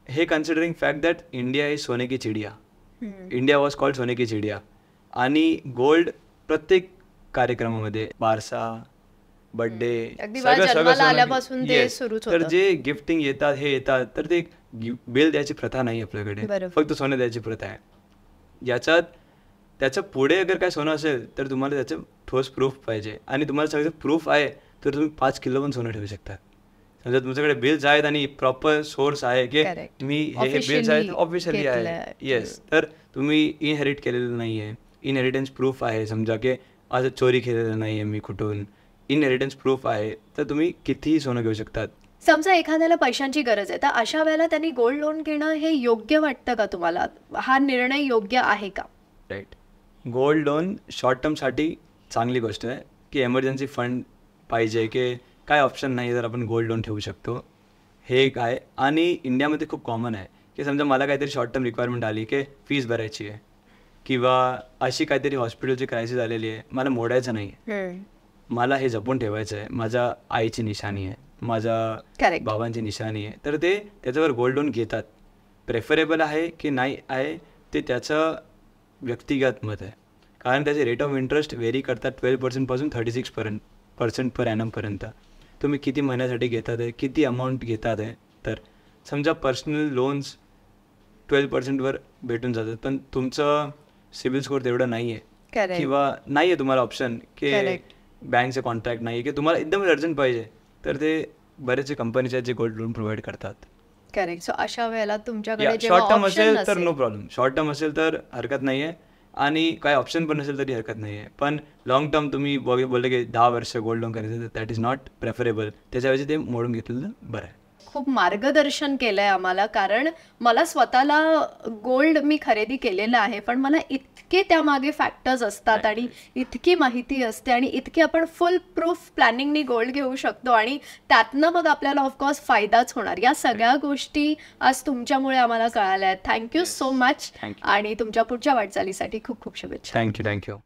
हे considering fact that India is सोने की चिडिया. इंडिया वॉज कॉल्ड सोने की चिडिया. आणि गोल्ड प्रत्येक कार्यक्रमामध्ये, बारसा, बर्थडे, तर जे गिफ्टिंग येतात हे येतात, तर ते बिल द्यायची प्रथा नाही आपल्याकडे, फक्त सोनं द्यायची प्रथा आहे. याच्यात त्याचं पुढे अगर काय सोनं असेल तर तुम्हाला त्याचं ठोस प्रूफ पाहिजे, आणि तुम्हाला सगळं प्रूफ आहे तर तुम्ही 5 किलो पण सोनं ठेवू शकता. समजा तुमच्याकडे बिल्स आहेत आणि प्रॉपर सोर्स आहे की मी हे बिल्स आहेत ऑफिशियली आहे, येस, तर तुम्ही इनहेरिट केलेलं नाही आहे, इनहेरिटन्स प्रूफ आहे, समजा की असं चोरी केलेलं नाही आहे मी कुठून, इनहेरिटन्स प्रूफ आहे, तर तुम्ही कितीही सोनं घेऊ शकतात. समजा एखाद्याला पैशांची गरज आहे, तर अशा वेळेला त्यांनी गोल्ड लोन घेणं हे योग्य वाटतं का तुम्हाला? हा निर्णय योग्य आहे का? राईट. गोल्ड लोन शॉर्ट टर्मसाठी चांगली गोष्ट आहे की एमर्जन्सी फंड पाहिजे की काय ऑप्शन नाही तर आपण गोल्ड लोन ठेवू शकतो. हे एक आहे. आणि इंडियामध्ये खूप कॉमन आहे की समजा मला काहीतरी शॉर्ट टर्म रिक्वायरमेंट आली की फीस भरायची आहे किंवा अशी काहीतरी हॉस्पिटलची क्रायसिस आलेली आहे, मला मोडायचं नाही आहे, मला हे जपून ठेवायचं आहे, माझ्या आईची निशाणी आहे, माझ्या Correct. बाबांची निशाणी आहे, तर ते त्याच्यावर गोल्ड लोन घेतात. प्रेफरेबल आहे की नाही आहे ते त्याचं व्यक्तिगत मत आहे. कारण त्याचे रेट ऑफ इंटरेस्ट व्हेरी करतात 12% 36% पर ॲनमपर्यंत. तुम्ही किती महिन्यासाठी घेतात आहे, किती अमाऊंट घेतात आहे. तर समजा पर्सनल लोन्स 12%वर भेटून जातात, पण तुमचं सिबिल स्कोअर तेवढं नाही आहे Correct. किंवा नाही आहे तुम्हाला ऑप्शन की Correct. बँकचे कॉन्ट्रॅक्ट नाही आहे की तुम्हाला एकदम अर्जंट पाहिजे, तर ते बरेचसे कंपनीचे आहेत जे गोल्ड लोन प्रोव्हाइड करतात. करेक्ट. सो अशा वेळेला तुमच्याकडे शॉर्ट टर्म ऑप्शन असेल तर नो प्रॉब्लेम, शॉर्ट टर्म असेल तर हरकत नाही आहे आणि काय ऑप्शन पण नसेल तरी हरकत नाही आहे. पण लॉंग टर्म तुम्ही बोलले की 10 वर्ष गोल्ड लोन करायचं तर दॅट इज नॉट प्रेफरेबल. त्याच्याऐवजी ते मोडून घेतलेलं बरं आहे. खूप मार्गदर्शन केलंय आम्हाला, कारण मला स्वतःला गोल्ड मी खरेदी केलेलं आहे, पण मला इतके त्यामागे फॅक्टर्स असतात आणि इतकी माहिती असते आणि इतके आपण फुल प्रूफ प्लॅनिंगनी गोल्ड घेऊ शकतो आणि त्यातनं मग आपल्याला ऑफकोर्स फायदाच होणार. या सगळ्या गोष्टी आज तुमच्यामुळे आम्हाला कळाल्या आहेत. Thank you so much. Thank you. आणि तुमच्या पुढच्या वाटचालीसाठी खूप खूप शुभेच्छा. थँक्यू.